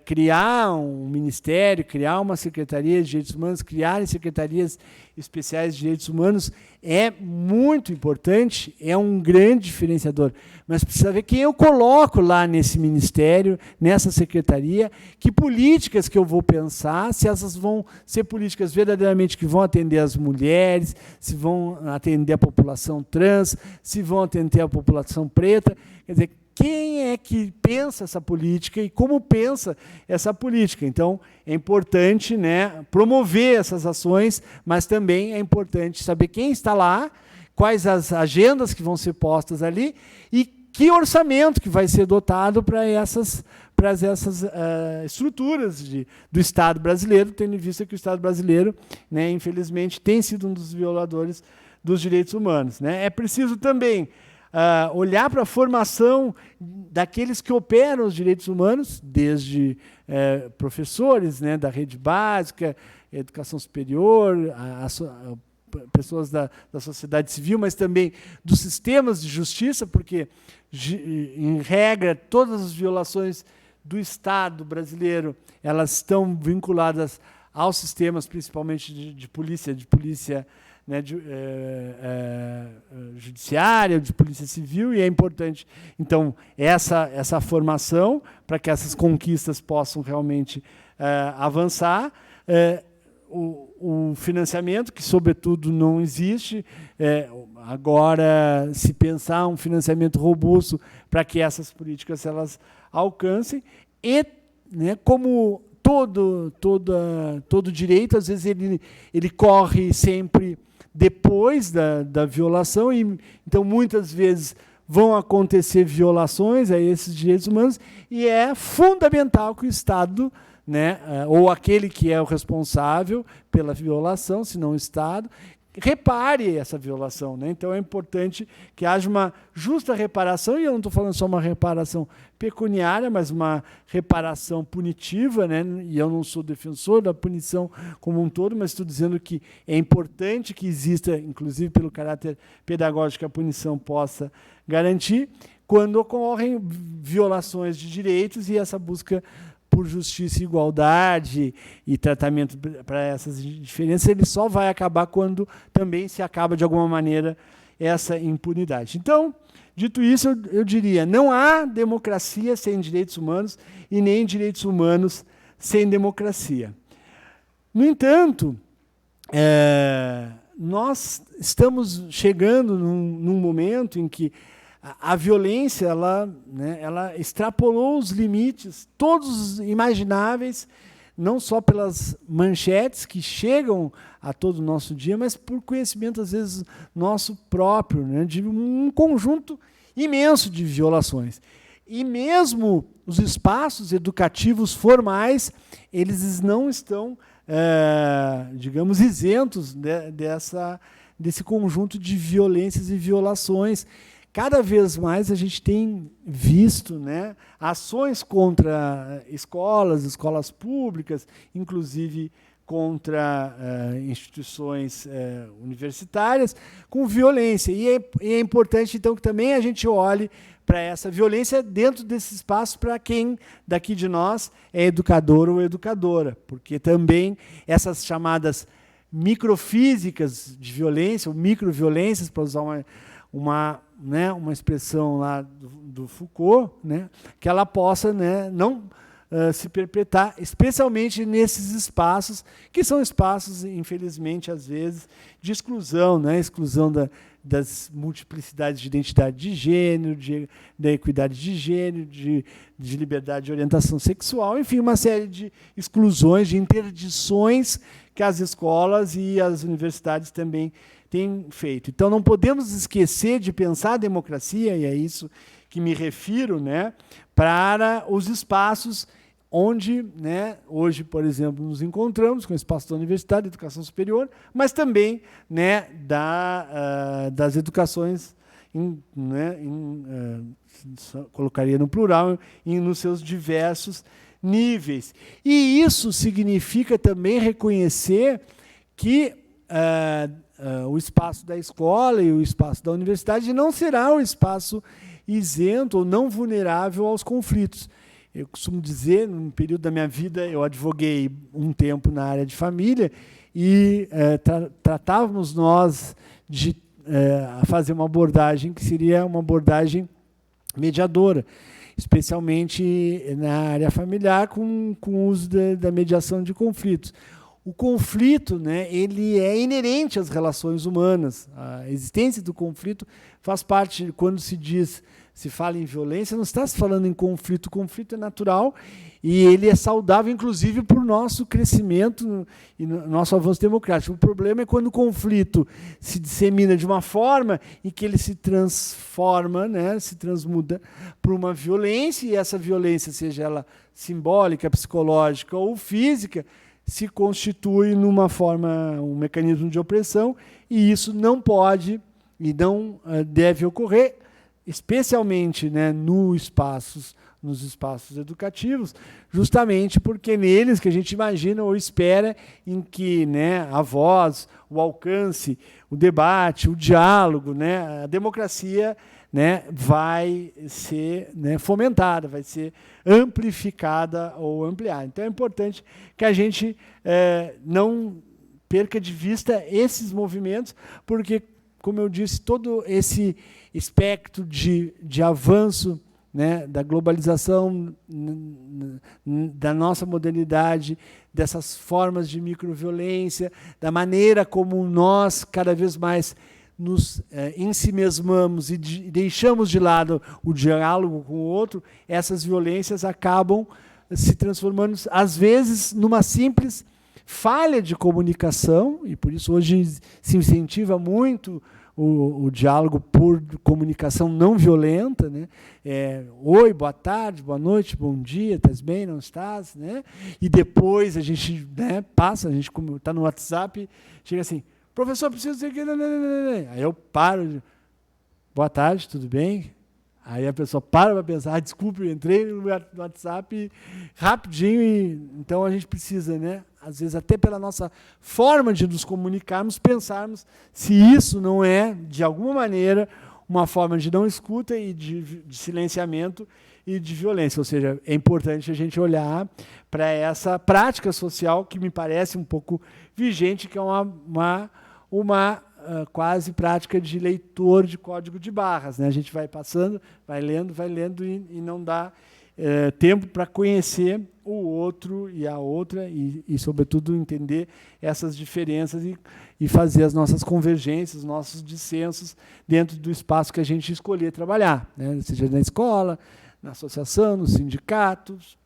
Criar um ministério, criar uma secretaria de direitos humanos, criar secretarias especiais de direitos humanos é muito importante, é um grande diferenciador. Mas precisa ver quem eu coloco lá nesse ministério, nessa secretaria, que políticas que eu vou pensar, se essas vão ser políticas verdadeiramente que vão atender as mulheres, se vão atender a população trans, se vão atender a população preta. Quer dizer, quem é que pensa essa política e como pensa essa política? Então, é importante, né, promover essas ações, mas também é importante saber quem está lá, quais as agendas que vão ser postas ali e que orçamento que vai ser dotado para essas estruturas do Estado brasileiro, tendo em vista que o Estado brasileiro, né, infelizmente, tem sido um dos violadores dos direitos humanos, né? É preciso também olhar para a formação daqueles que operam os direitos humanos, desde professores, né, da rede básica, educação superior, pessoas da sociedade civil, mas também dos sistemas de justiça, porque, em regra, todas as violações do Estado brasileiro elas estão vinculadas aos sistemas, principalmente de polícia, né, judiciária, de polícia civil, e é importante, então, essa formação para que essas conquistas possam realmente avançar. O financiamento, que, sobretudo, não existe. Agora, se pensar um financiamento robusto para que essas políticas elas alcancem, e, né, como todo direito, às vezes ele corre sempre depois da violação, e então muitas vezes vão acontecer violações a esses direitos humanos, e é fundamental que o Estado, né, ou aquele que é o responsável pela violação, se não o Estado, repare essa violação, né? Então é importante que haja uma justa reparação, e eu não estou falando só uma reparação pecuniária, mas uma reparação punitiva, né? E eu não sou defensor da punição como um todo, mas estou dizendo que é importante que exista, inclusive pelo caráter pedagógico, que a punição possa garantir quando ocorrem violações de direitos, e essa busca por justiça e igualdade e tratamento para essas diferenças, ele só vai acabar quando também se acaba, de alguma maneira, essa impunidade. Então, dito isso, eu diria, não há democracia sem direitos humanos e nem direitos humanos sem democracia. No entanto, nós estamos chegando num momento em que a violência ela extrapolou os limites, todos imagináveis, não só pelas manchetes que chegam a todo o nosso dia, mas por conhecimento, às vezes, nosso próprio, né, de um conjunto imenso de violações. E mesmo os espaços educativos formais, eles não estão, digamos, isentos desse conjunto de violências e violações. Cada vez mais a gente tem visto, né, ações contra escolas públicas, inclusive contra instituições universitárias, com violência. E é importante, então, que também a gente olhe para essa violência dentro desse espaço, para quem daqui de nós é educador ou educadora, porque também essas chamadas microfísicas de violência, ou microviolências, para usar uma expressão lá do Foucault, né, que ela possa, né, não se perpetrar, especialmente nesses espaços, que são espaços, infelizmente, às vezes, de exclusão, né, exclusão das multiplicidades de identidade de gênero, da equidade de gênero, de liberdade de orientação sexual, enfim, uma série de exclusões, de interdições que as escolas e as universidades também têm feito. Então, não podemos esquecer de pensar a democracia, e é isso que me refiro, né, para os espaços onde, né, hoje, por exemplo, nos encontramos, com o espaço da universidade, da educação superior, mas também, né, das educações, colocaria no plural, nos seus diversos níveis. E isso significa também reconhecer que o espaço da escola e o espaço da universidade não será o espaço isento ou não vulnerável aos conflitos. Eu costumo dizer, no período da minha vida, eu advoguei um tempo na área de família e tratávamos nós de fazer uma abordagem que seria uma abordagem mediadora, especialmente na área familiar, com o uso da mediação de conflitos. O conflito, né, ele é inerente às relações humanas. A existência do conflito faz parte, quando se fala em violência, não está se falando em conflito. O conflito é natural e ele é saudável, inclusive, para o nosso crescimento e no nosso avanço democrático. O problema é quando o conflito se dissemina de uma forma em que ele se transforma, né, se transmuda para uma violência, e essa violência, seja ela simbólica, psicológica ou física, se constitui numa forma, um mecanismo de opressão, e isso não pode e não deve ocorrer, especialmente, né, nos espaços educativos, justamente porque neles que a gente imagina ou espera em que, né, a voz, o alcance, o debate, o diálogo, né, a democracia, né, vai ser, né, fomentada, vai ser amplificada ou ampliada. Então é importante que a gente não perca de vista esses movimentos, porque, como eu disse, todo esse espectro de avanço, né, da globalização, da nossa modernidade, dessas formas de microviolência, da maneira como nós cada vez mais nos ensimesmamos e deixamos de lado o diálogo com o outro, essas violências acabam se transformando, às vezes, numa simples falha de comunicação, e por isso hoje se incentiva muito o diálogo por comunicação não violenta, né? Oi, boa tarde, boa noite, bom dia, estás bem, não estás? Né? E depois a gente, né, passa, a gente está no WhatsApp, chega assim, professor, preciso dizer que... Aí eu paro, boa tarde, tudo bem? Aí a pessoa para pensar, desculpe, eu entrei no WhatsApp rapidinho, então a gente precisa, né, às vezes até pela nossa forma de nos comunicarmos, pensarmos se isso não é, de alguma maneira, uma forma de não escuta e de silenciamento e de violência. Ou seja, é importante a gente olhar para essa prática social que me parece um pouco vigente, que é uma quase prática de leitor de código de barras, né? A gente vai passando, vai lendo e não dá tempo para conhecer o outro e a outra e, sobretudo, entender essas diferenças e fazer as nossas convergências, os nossos dissensos dentro do espaço que a gente escolher trabalhar, né? Seja na escola, na associação, nos sindicatos,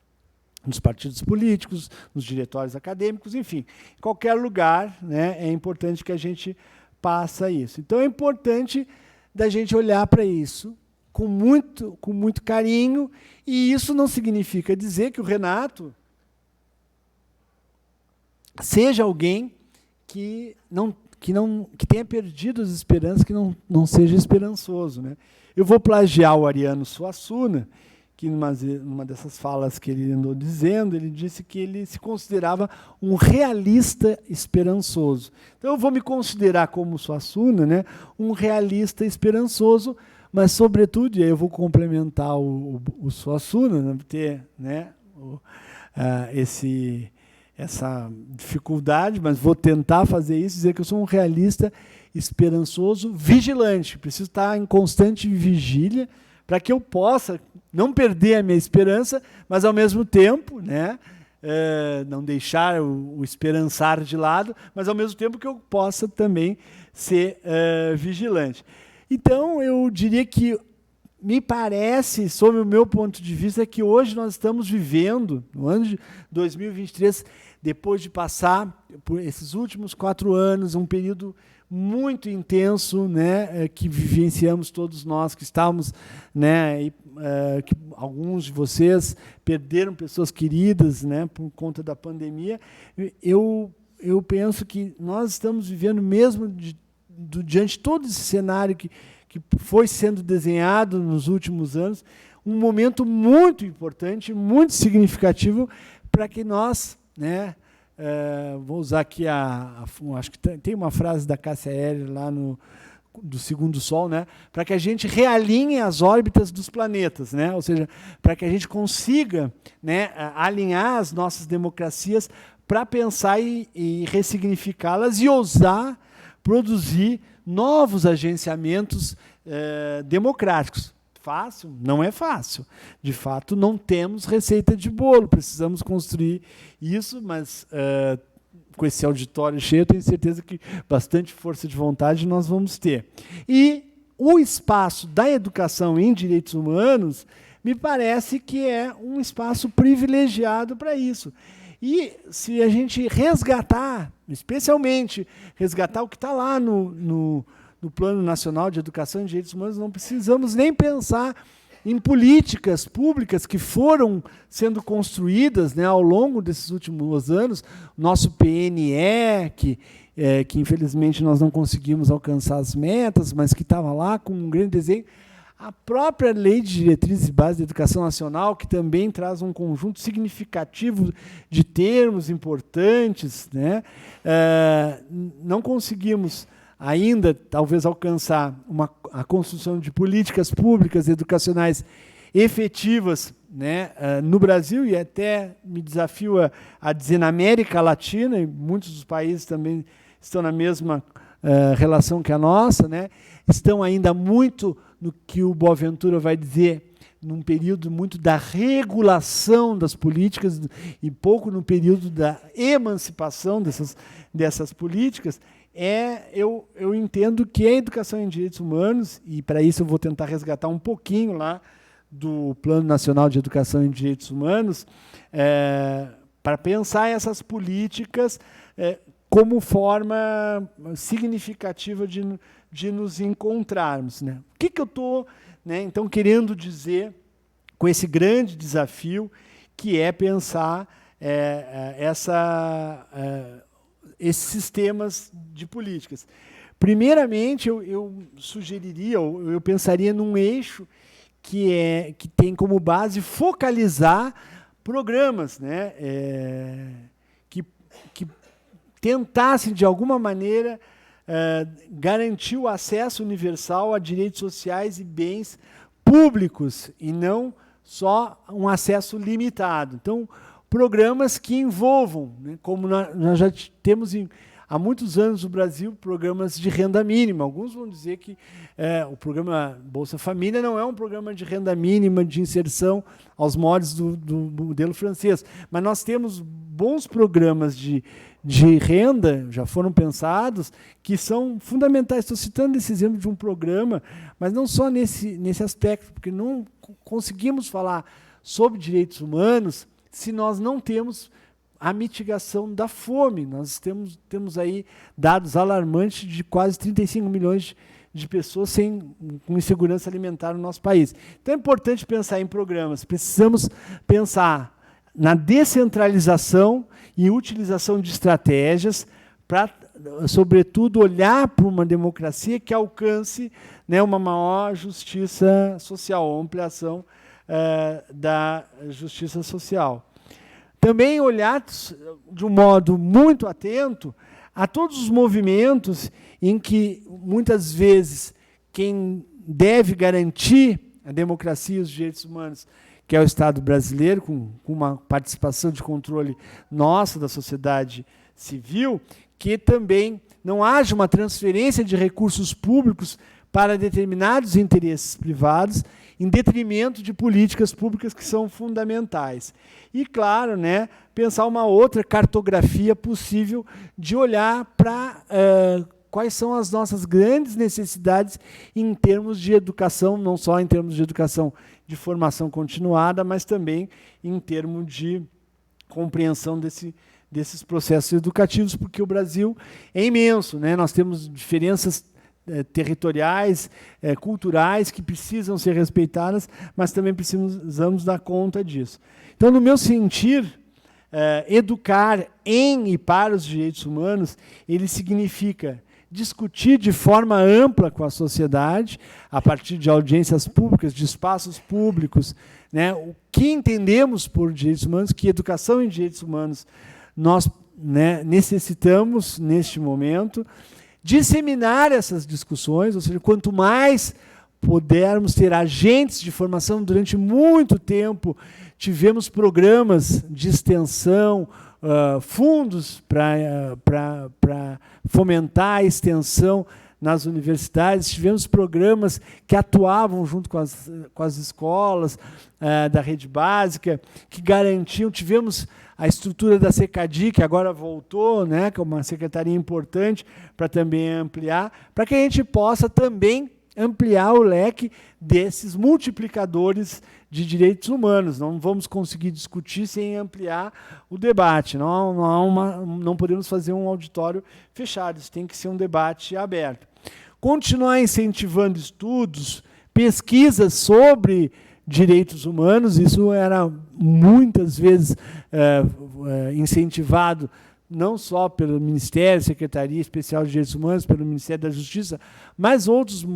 nos partidos políticos, nos diretórios acadêmicos, enfim, em qualquer lugar, né, é importante que a gente passa isso. Então é importante da gente olhar para isso com muito carinho, e isso não significa dizer que o Renato seja alguém que tenha perdido as esperanças, que não seja esperançoso, né? Eu vou plagiar o Ariano Suassuna, que numa dessas falas que ele andou dizendo, ele disse que ele se considerava um realista esperançoso. Então eu vou me considerar como Suassuna, né, um realista esperançoso, mas, sobretudo, e aí eu vou complementar o Suassuna, né, ter, né, essa dificuldade, mas vou tentar fazer isso, dizer que eu sou um realista esperançoso, vigilante. Preciso estar em constante vigília para que eu possa não perder a minha esperança, mas, ao mesmo tempo, né, não deixar o esperançar de lado, mas, ao mesmo tempo, que eu possa também ser vigilante. Então, eu diria que me parece, sob o meu ponto de vista, que hoje nós estamos vivendo, no ano de 2023, depois de passar por esses últimos 4 anos, um período muito intenso, né, que vivenciamos todos nós, que estávamos, né, que alguns de vocês perderam pessoas queridas, né, por conta da pandemia. Eu penso que nós estamos vivendo mesmo diante de todo esse cenário que foi sendo desenhado nos últimos anos, um momento muito importante, muito significativo para que nós, né, vou usar aqui acho que tem uma frase da Cássia Eller lá do Segundo Sol, né, para que a gente realinhe as órbitas dos planetas, né, ou seja, para que a gente consiga, né, alinhar as nossas democracias para pensar e ressignificá-las e ousar produzir novos agenciamentos democráticos. Fácil? Não é fácil. De fato, não temos receita de bolo, precisamos construir isso, mas com esse auditório cheio, eu tenho certeza que bastante força de vontade nós vamos ter. E o espaço da educação em direitos humanos me parece que é um espaço privilegiado para isso. E se a gente resgatar, especialmente resgatar o que está lá no Plano Nacional de Educação e Direitos Humanos, não precisamos nem pensar em políticas públicas que foram sendo construídas, né, ao longo desses últimos anos. Nosso PNE, que infelizmente nós não conseguimos alcançar as metas, mas que estava lá com um grande desenho. A própria Lei de Diretrizes e Bases da Educação Nacional, que também traz um conjunto significativo de termos importantes, né? Não conseguimos ainda, talvez, alcançar a construção de políticas públicas educacionais efetivas, né, no Brasil, e até me desafio a dizer na América Latina, e muitos dos países também estão na mesma relação que a nossa, né, estão ainda muito no que o Boaventura vai dizer, num período muito da regulação das políticas e pouco no período da emancipação dessas políticas. Eu entendo que a educação em direitos humanos, e para isso eu vou tentar resgatar um pouquinho lá do Plano Nacional de Educação em Direitos Humanos, para pensar essas políticas como forma significativa de nos encontrarmos, né? O que eu estou, né, então, querendo dizer com esse grande desafio, que é pensar esses sistemas de políticas? Primeiramente, eu sugeriria, eu pensaria num eixo que tem como base focalizar programas, né, que tentassem, de alguma maneira, garantir o acesso universal a direitos sociais e bens públicos, e não só um acesso limitado. Então, programas que envolvam, né, como nós já temos há muitos anos no Brasil, programas de renda mínima. Alguns vão dizer que o programa Bolsa Família não é um programa de renda mínima, de inserção aos moldes do modelo francês. Mas nós temos bons programas de renda, já foram pensados, que são fundamentais. Estou citando esse exemplo de um programa, mas não só nesse aspecto, porque não conseguimos falar sobre direitos humanos se nós não temos a mitigação da fome. Nós temos aí dados alarmantes de quase 35 milhões de pessoas com insegurança alimentar no nosso país. Então é importante pensar em programas. Precisamos pensar na descentralização e utilização de estratégias para, sobretudo, olhar para uma democracia que alcance, né, uma maior justiça social, ampliação da justiça social. Também olhar de um modo muito atento a todos os movimentos em que, muitas vezes, quem deve garantir a democracia e os direitos humanos, que é o Estado brasileiro, com uma participação de controle nossa da sociedade civil, que também não haja uma transferência de recursos públicos para determinados interesses privados, em detrimento de políticas públicas que são fundamentais. E, claro, né, pensar uma outra cartografia possível de olhar para quais são as nossas grandes necessidades em termos de educação, não só em termos de educação de formação continuada, mas também em termos de compreensão desses processos educativos, porque o Brasil é imenso, né? Nós temos diferenças territoriais, culturais, que precisam ser respeitadas, mas também precisamos dar conta disso. Então, no meu sentir, educar em e para os direitos humanos, ele significa discutir de forma ampla com a sociedade, a partir de audiências públicas, de espaços públicos, né, o que entendemos por direitos humanos, que educação em direitos humanos nós, né, necessitamos neste momento, disseminar essas discussões, ou seja, quanto mais pudermos ter agentes de formação. Durante muito tempo tivemos programas de extensão, fundos para fomentar a extensão nas universidades, tivemos programas que atuavam junto com as escolas da rede básica, que garantiam, tivemos a estrutura da SECADI, que agora voltou, né, que é uma secretaria importante para também ampliar, para que a gente possa também ampliar o leque desses multiplicadores de direitos humanos. Não vamos conseguir discutir sem ampliar o debate. Não podemos fazer um auditório fechado, isso tem que ser um debate aberto. Continuar incentivando estudos, pesquisas sobre direitos humanos, isso era muitas vezes incentivado não só pelo Ministério, Secretaria Especial de Direitos Humanos, pelo Ministério da Justiça, mas outros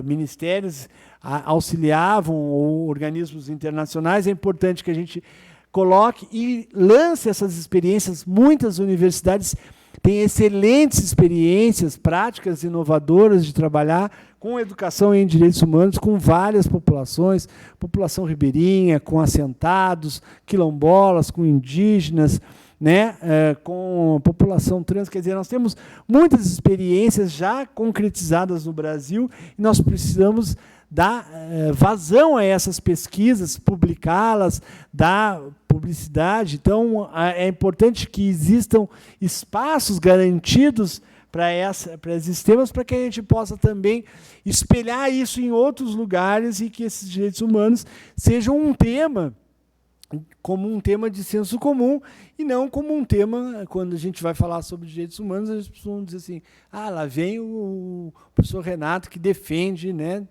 ministérios auxiliavam, ou organismos internacionais. É importante que a gente coloque e lance essas experiências. Muitas universidades têm excelentes experiências, práticas inovadoras de trabalhar com educação em direitos humanos, com várias populações, população ribeirinha, com assentados, quilombolas, com indígenas, né, com a população trans. Quer dizer, nós temos muitas experiências já concretizadas no Brasil e nós precisamos dar vazão a essas pesquisas, publicá-las, dar publicidade. Então, é importante que existam espaços garantidos para esses temas, para que a gente possa também espelhar isso em outros lugares e que esses direitos humanos sejam um tema, como um tema de senso comum, e não como um tema, quando a gente vai falar sobre direitos humanos, as pessoas vão dizer assim, lá vem o professor Renato que defende, né,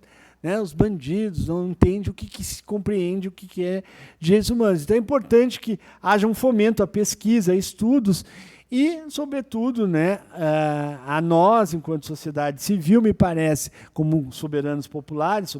os bandidos, não entende o que se compreende, o que é direitos humanos. Então é importante que haja um fomento à pesquisa, a estudos, e, sobretudo, né, a nós, enquanto sociedade civil, me parece, como soberanas populares,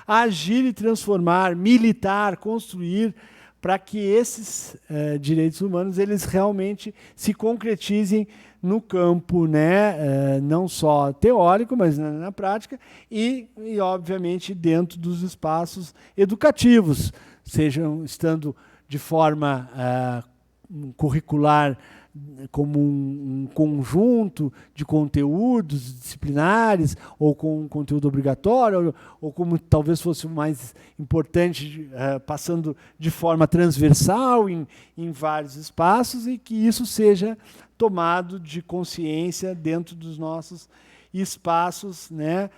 agir e transformar, militar, construir, para que esses direitos humanos eles realmente se concretizem no campo, né, não só teórico, mas na prática, e, obviamente, dentro dos espaços educativos, sejam estando de forma curricular como um conjunto de conteúdos disciplinares, ou com um conteúdo obrigatório, ou como talvez fosse o mais importante, passando de forma transversal em vários espaços, e que isso seja tomado de consciência dentro dos nossos espaços, né,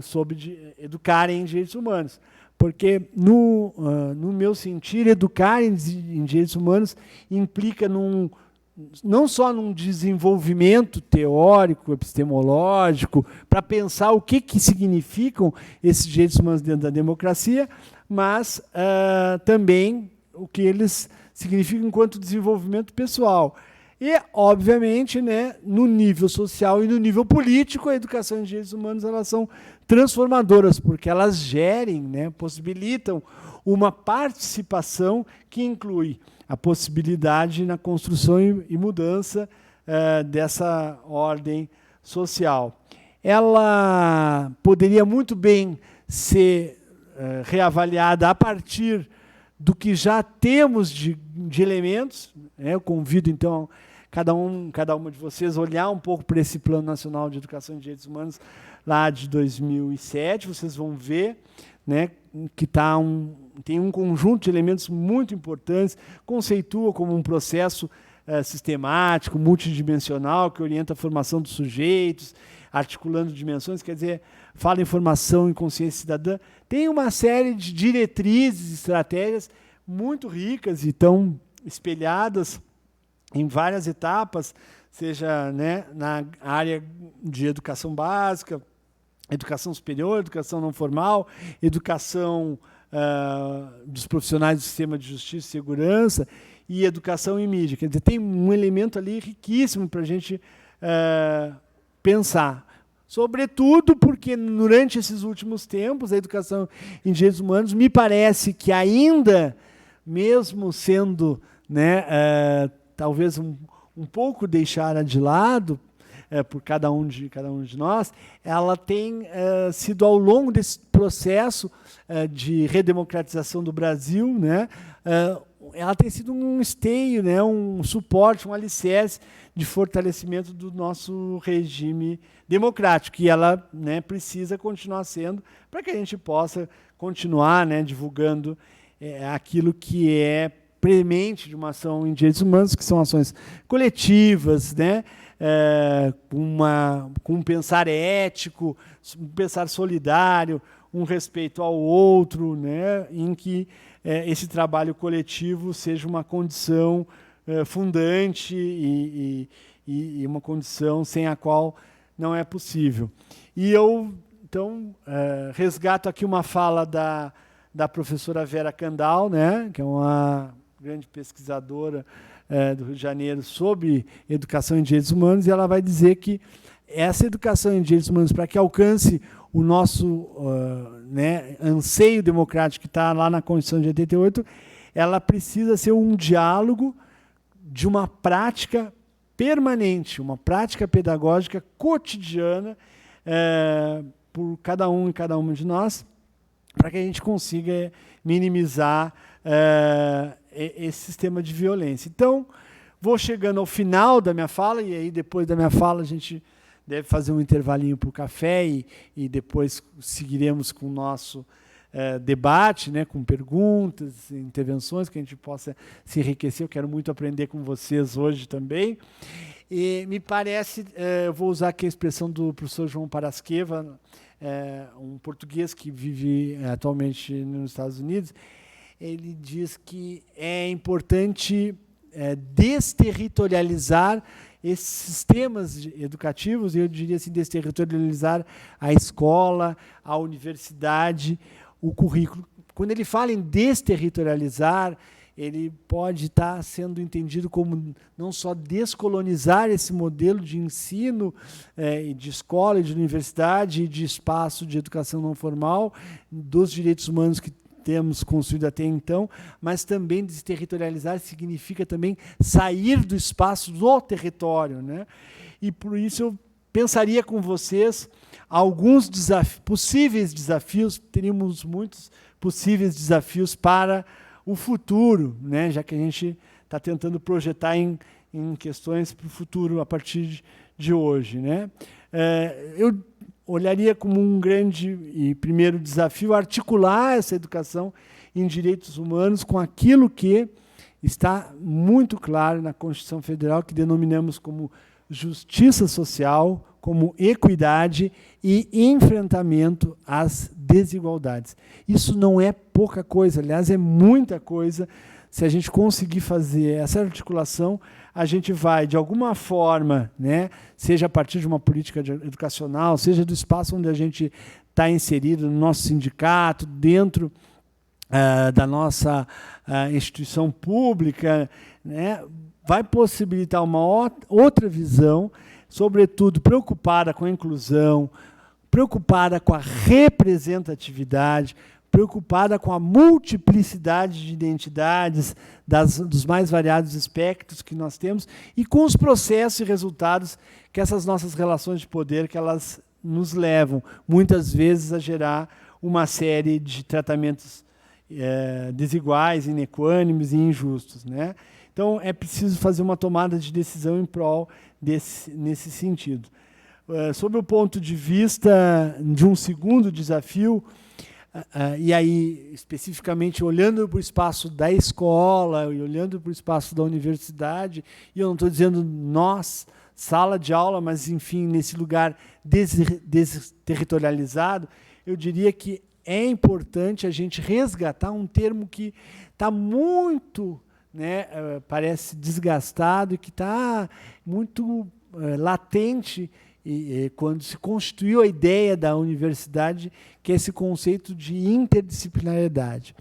sobre educar em direitos humanos. Porque, no meu sentir, educar em direitos humanos implica não só num desenvolvimento teórico, epistemológico, para pensar o que significam esses direitos humanos dentro da democracia, mas também o que eles significam enquanto desenvolvimento pessoal. E, obviamente, né, no nível social e no nível político, a educação em direitos humanos elas são transformadoras, porque elas gerem, né, possibilitam uma participação que inclui a possibilidade na construção e mudança dessa ordem social. Ela poderia muito bem ser reavaliada a partir do que já temos de elementos. Eu convido, então, cada uma de vocês a olhar um pouco para esse Plano Nacional de Educação e Direitos Humanos, lá de 2007. Vocês vão ver, né, que tem um conjunto de elementos muito importantes, conceitua como um processo sistemático, multidimensional, que orienta a formação dos sujeitos, articulando dimensões, quer dizer, fala em formação em consciência cidadã. Tem uma série de diretrizes, estratégias muito ricas e tão espelhadas em várias etapas, seja, né, na área de educação básica, educação superior, educação não formal, educação dos profissionais do sistema de justiça e segurança e educação em mídia. Quer dizer, tem um elemento ali riquíssimo para a gente pensar. Sobretudo porque, durante esses últimos tempos, a educação em direitos humanos, me parece que ainda, mesmo sendo, né, talvez um pouco deixada de lado por cada um de nós, ela tem sido, ao longo desse processo de redemocratização do Brasil, né, ela tem sido um esteio, né, um suporte, um alicerce de fortalecimento do nosso regime democrático, e ela, né, precisa continuar sendo, para que a gente possa continuar, né, divulgando aquilo que é premente de uma ação em direitos humanos, que são ações coletivas, né, com um pensar ético, um pensar solidário, um respeito ao outro, né, em que esse trabalho coletivo seja uma condição fundante e uma condição sem a qual não é possível. E eu, então, resgato aqui uma fala da professora Vera Kandal, né, que é uma grande pesquisadora do Rio de Janeiro sobre educação em direitos humanos, e ela vai dizer que essa educação em direitos humanos, para que alcance o nosso né, anseio democrático que está lá na Constituição de 88, ela precisa ser um diálogo de uma prática permanente, uma prática pedagógica cotidiana por cada um e cada uma de nós, para que a gente consiga minimizar esse sistema de violência. Então, vou chegando ao final da minha fala, e aí depois da minha fala a gente deve fazer um intervalinho para o café e depois seguiremos com o nosso debate, né, com perguntas, intervenções, que a gente possa se enriquecer. Eu quero muito aprender com vocês hoje também. E me parece, eu vou usar aqui a expressão do professor João Parasqueva, um português que vive atualmente nos Estados Unidos. Ele diz que é importante desterritorializar esses sistemas educativos, e eu diria assim, desterritorializar a escola, a universidade, o currículo. Quando ele fala em desterritorializar, ele pode estar sendo entendido como não só descolonizar esse modelo de ensino, de escola, de universidade, de espaço de educação não formal, dos direitos humanos que temos construído até então, mas também desterritorializar significa também sair do espaço do território, né? E por isso eu pensaria com vocês alguns possíveis desafios, teríamos muitos possíveis desafios para o futuro, né? Já que a gente está tentando projetar em questões para o futuro a partir de hoje, né? Eu olharia como um grande e primeiro desafio articular essa educação em direitos humanos com aquilo que está muito claro na Constituição Federal, que denominamos como justiça social, como equidade e enfrentamento às desigualdades. Isso não é pouca coisa, aliás, é muita coisa. Se a gente conseguir fazer essa articulação, a gente vai, de alguma forma, né, seja a partir de uma política educacional, seja do espaço onde a gente está inserido, no nosso sindicato, dentro da nossa instituição pública, né, vai possibilitar uma outra visão, sobretudo preocupada com a inclusão, preocupada com a representatividade, preocupada com a multiplicidade de identidades dos mais variados espectros que nós temos e com os processos e resultados que essas nossas relações de poder que elas nos levam, muitas vezes, a gerar uma série de tratamentos desiguais, inequânimes e injustos, né? Então, é preciso fazer uma tomada de decisão em prol nesse sentido. Sob o ponto de vista de um segundo desafio, e aí, especificamente, olhando para o espaço da escola e olhando para o espaço da universidade, e eu não estou dizendo nós, sala de aula, mas, enfim, nesse lugar desterritorializado, eu diria que é importante a gente resgatar um termo que está muito, né, parece desgastado e que está muito latente quando se constituiu a ideia da universidade, que é esse conceito de interdisciplinariedade.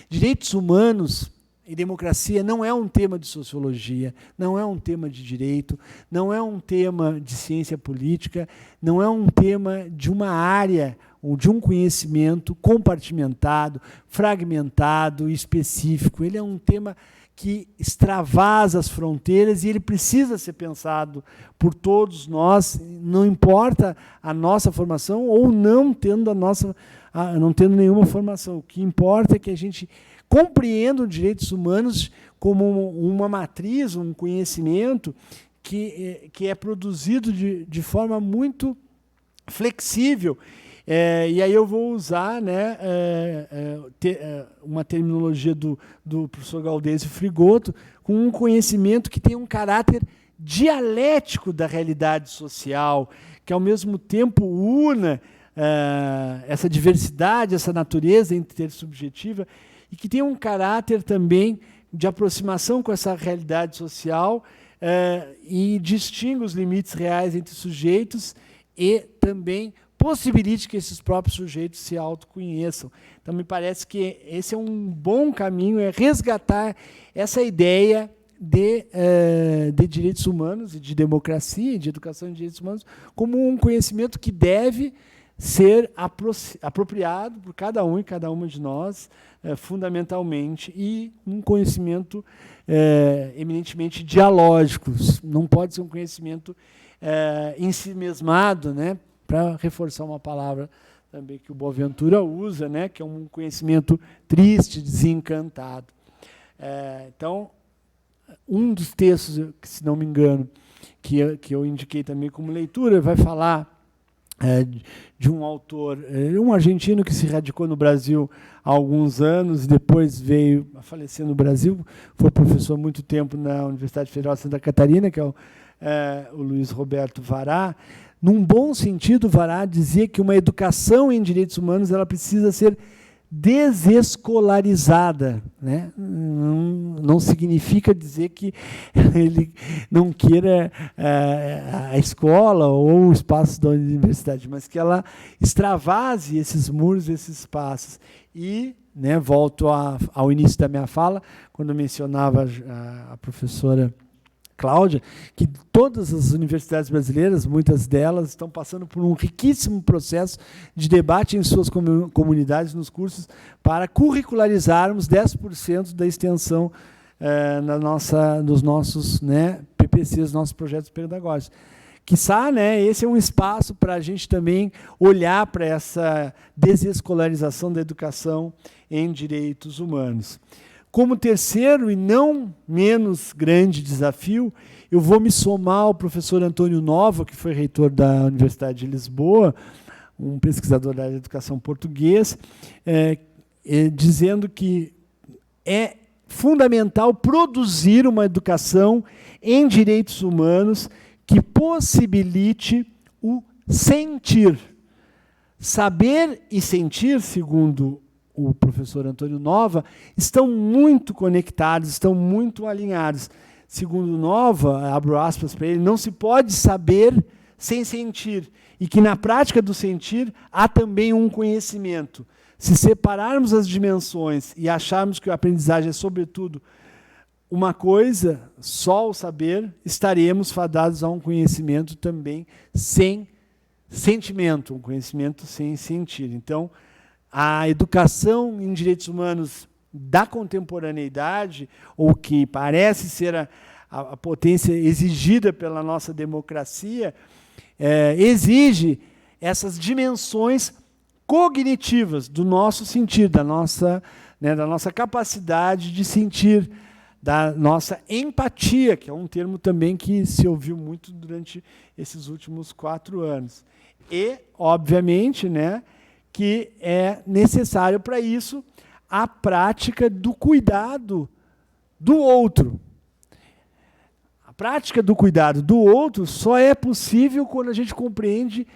Direitos humanos e democracia não é um tema de sociologia, não é um tema de direito, não é um tema de ciência política, não é um tema de uma área ou de um conhecimento compartimentado, fragmentado, específico. Ele é um tema que extravasa as fronteiras e ele precisa ser pensado por todos nós, não importa a nossa formação ou não tendo nenhuma formação. O que importa é que a gente compreenda os direitos humanos como uma matriz, um conhecimento que é produzido de forma muito flexível. E aí eu vou usar, né, uma terminologia do professor Galdêsio Frigoto, com um conhecimento que tem um caráter dialético da realidade social, que ao mesmo tempo una essa diversidade, essa natureza intersubjetiva, e que tem um caráter também de aproximação com essa realidade social e distingue os limites reais entre sujeitos e também possibilite que esses próprios sujeitos se autoconheçam. Então, me parece que esse é um bom caminho, é resgatar essa ideia de direitos humanos, e de democracia, e de educação de direitos humanos, como um conhecimento que deve ser apropriado por cada um e cada uma de nós, fundamentalmente, e um conhecimento eminentemente dialógico. Não pode ser um conhecimento ensimesmado, né? Para reforçar uma palavra também que o Boaventura usa, né, que é um conhecimento triste, desencantado. Então, um dos textos, se não me engano, que eu indiquei também como leitura, vai falar de um autor, um argentino que se radicou no Brasil há alguns anos e depois veio a falecer no Brasil, foi professor há muito tempo na Universidade Federal de Santa Catarina, que é o Luiz Roberto Vará. Num bom sentido, Vará dizia que uma educação em direitos humanos ela precisa ser desescolarizada, né? Não significa dizer que ele não queira a escola ou o espaço da universidade, mas que ela extravase esses muros, esses espaços. E, né, volto ao início da minha fala, quando eu mencionava a professora Cláudia, que todas as universidades brasileiras, muitas delas, estão passando por um riquíssimo processo de debate em suas comunidades, nos cursos, para curricularizarmos 10% da extensão dos nossos, né, PPCs, nossos projetos pedagógicos. Quiçá, né, esse é um espaço para a gente também olhar para essa desescolarização da educação em direitos humanos. Como terceiro e não menos grande desafio, eu vou me somar ao professor Antônio Nova, que foi reitor da Universidade de Lisboa, um pesquisador da área de educação português, dizendo que é fundamental produzir uma educação em direitos humanos que possibilite o sentir. Saber e sentir, segundo o professor Antônio Nova, estão muito conectados, estão muito alinhados. Segundo Nova, abro aspas para ele, não se pode saber sem sentir, e que na prática do sentir há também um conhecimento. Se separarmos as dimensões e acharmos que a aprendizagem é, sobretudo, uma coisa, só o saber, estaremos fadados a um conhecimento também sem sentimento, um conhecimento sem sentir. Então, a educação em direitos humanos da contemporaneidade, ou que parece ser a potência exigida pela nossa democracia, exige essas dimensões cognitivas do nosso sentir, da nossa capacidade de sentir, da nossa empatia, que é um termo também que se ouviu muito durante esses últimos 4 anos. E, obviamente, né, que é necessário para isso a prática do cuidado do outro. A prática do cuidado do outro só é possível quando a gente compreende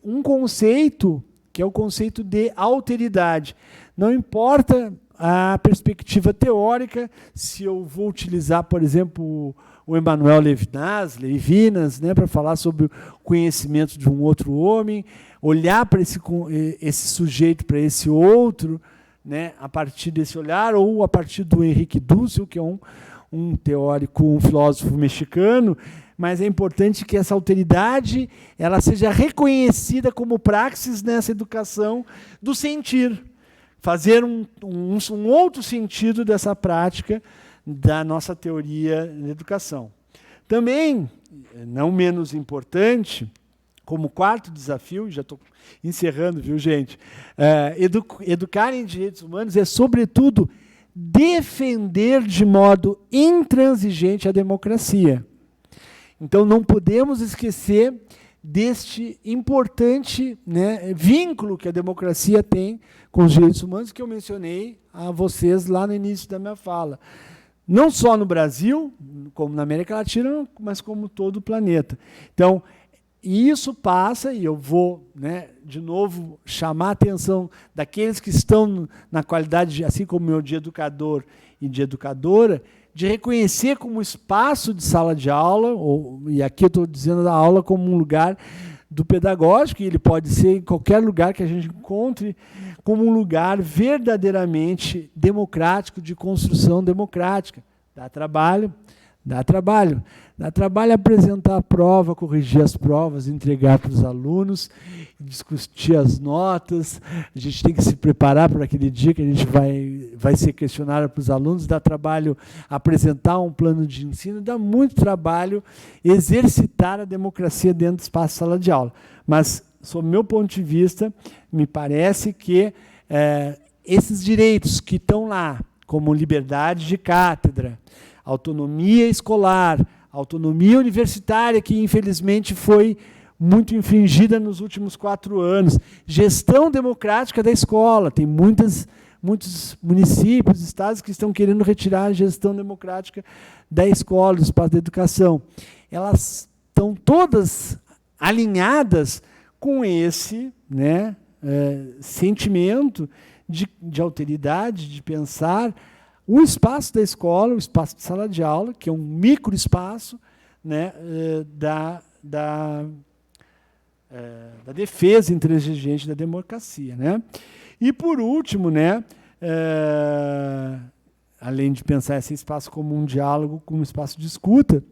um conceito, que é o conceito de alteridade. Não importa a perspectiva teórica, se eu vou utilizar, por exemplo, o Emmanuel Levinas, né, para falar sobre o conhecimento de um outro homem, olhar para esse sujeito, para esse outro, né, a partir desse olhar, ou a partir do Henrique Dussel, que é um teórico, um filósofo mexicano, mas é importante que essa alteridade ela seja reconhecida como praxis nessa educação do sentir, fazer um outro sentido dessa prática da nossa teoria de educação. Também, não menos importante, como 4º desafio, já estou encerrando, viu, gente? Educar em direitos humanos é, sobretudo, defender de modo intransigente a democracia. Então, não podemos esquecer deste importante, né, vínculo que a democracia tem com os direitos humanos, que eu mencionei a vocês lá no início da minha fala. Não só no Brasil, como na América Latina, mas como todo o planeta. Então, isso passa, e eu vou, né, de novo, chamar a atenção daqueles que estão na qualidade, assim como eu, de educador e de educadora, de reconhecer como espaço de sala de aula, e aqui eu estou dizendo a aula como um lugar do pedagógico, e ele pode ser em qualquer lugar que a gente encontre, como um lugar verdadeiramente democrático, de construção democrática. Dá trabalho, dá trabalho. Dá trabalho apresentar a prova, corrigir as provas, entregar para os alunos, discutir as notas. A gente tem que se preparar para aquele dia que a gente vai ser questionário para os alunos. Dá trabalho apresentar um plano de ensino. Dá muito trabalho exercitar a democracia dentro do espaço de sala de aula. Mas, sob meu ponto de vista, me parece que esses direitos que estão lá, como liberdade de cátedra, autonomia escolar, autonomia universitária, que infelizmente foi muito infringida nos últimos 4 anos, gestão democrática da escola, tem muitos municípios, estados que estão querendo retirar a gestão democrática da escola, do espaço da educação. Elas estão todas alinhadas com esse, né, sentimento de alteridade, de pensar o espaço da escola, o espaço de sala de aula, que é um microespaço, né, da defesa intransigente da democracia, né? E, por último, né, além de pensar esse espaço como um diálogo, como um espaço de escuta,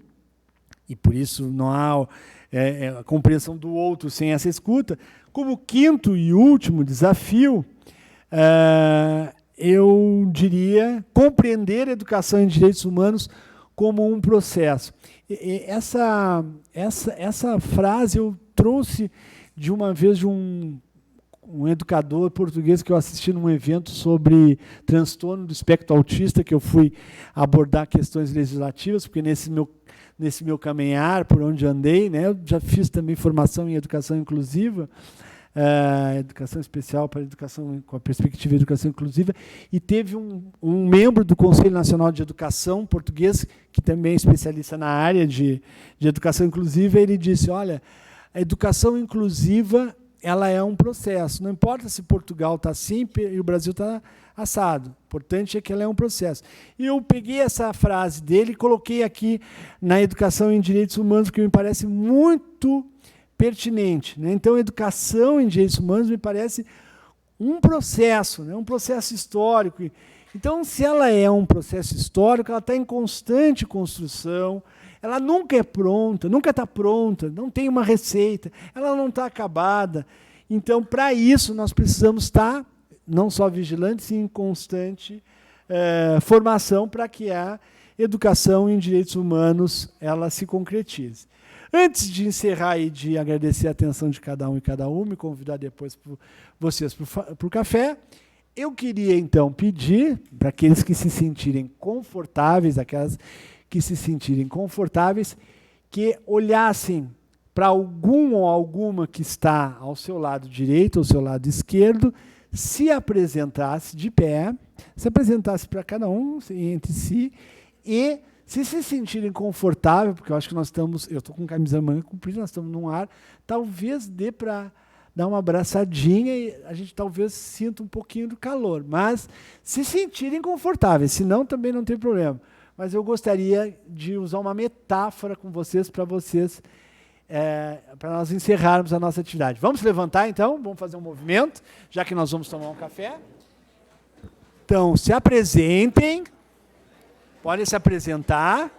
e por isso não há a compreensão do outro sem essa escuta, como 5º e último desafio, eu diria compreender a educação em direitos humanos como um processo. Essa frase eu trouxe de uma vez de um educador português que eu assisti num evento sobre transtorno do espectro autista, que eu fui abordar questões legislativas, porque nesse meu caminhar, por onde andei, né, eu já fiz também formação em educação inclusiva, educação especial para educação com a perspectiva de educação inclusiva, e teve um membro do Conselho Nacional de Educação português, que também é especialista na área de educação inclusiva, e ele disse, olha, a educação inclusiva ela é um processo, não importa se Portugal está assim e o Brasil está assado, o importante é que ela é um processo. E eu peguei essa frase dele e coloquei aqui na educação em direitos humanos, que me parece muito pertinente, né? Então, a educação em direitos humanos me parece um processo, né? Um processo histórico. Então, se ela é um processo histórico, ela está em constante construção, ela nunca é pronta, nunca está pronta, não tem uma receita, ela não está acabada. Então, para isso, nós precisamos estar não só vigilantes, sim, em constante formação para que educação em direitos humanos ela se concretize. Antes de encerrar e de agradecer a atenção de cada um e cada uma, e convidar depois vocês para o café, eu queria, então, pedir para aqueles que se sentirem confortáveis, aquelas que se sentirem confortáveis, que olhassem para algum ou alguma que está ao seu lado direito ou ao seu lado esquerdo, se apresentasse de pé, se apresentasse para cada um entre si e, se sentirem confortável, porque eu acho que eu estou com camisa manga comprida, nós estamos num ar, talvez dê para dar uma abraçadinha e a gente talvez sinta um pouquinho do calor, mas se sentirem confortáveis, senão também não tem problema. Mas eu gostaria de usar uma metáfora com vocês, para nós encerrarmos a nossa atividade. Vamos levantar, então? Vamos fazer um movimento, já que nós vamos tomar um café. Então, se apresentem. Podem se apresentar.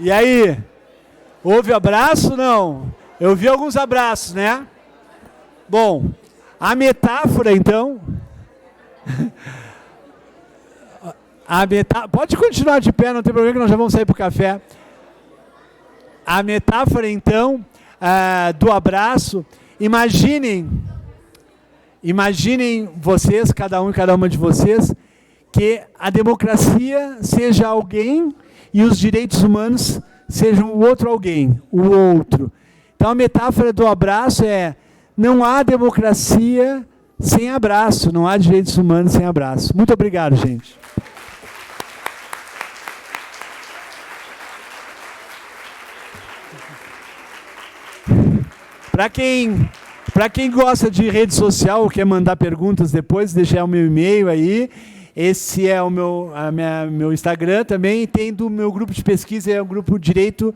E aí, houve abraço? Não. Eu vi alguns abraços, né? Bom, a metáfora, então... Pode continuar de pé, não tem problema, que nós já vamos sair para o café. A metáfora, então, do abraço, imaginem vocês, cada um e cada uma de vocês, que a democracia seja alguém e os direitos humanos sejam o outro alguém, o outro. Então, a metáfora do abraço é: não há democracia sem abraço, não há direitos humanos sem abraço. Muito obrigado, gente. Para quem gosta de rede social ou quer mandar perguntas depois, deixar o meu e-mail aí. Esse é o meu Instagram também. Tem do meu grupo de pesquisa, é o grupo Direito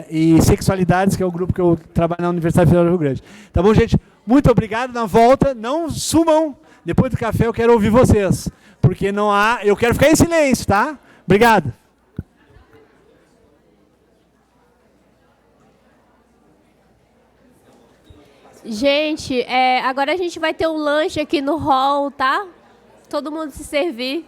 e Sexualidades, que é o grupo que eu trabalho na Universidade Federal do Rio Grande. Tá bom, gente? Muito obrigado. Na volta, não sumam. Depois do café eu quero ouvir vocês. Porque eu quero ficar em silêncio, tá? Obrigado. Gente, agora a gente vai ter um lanche aqui no hall, tá? Todo mundo se servir.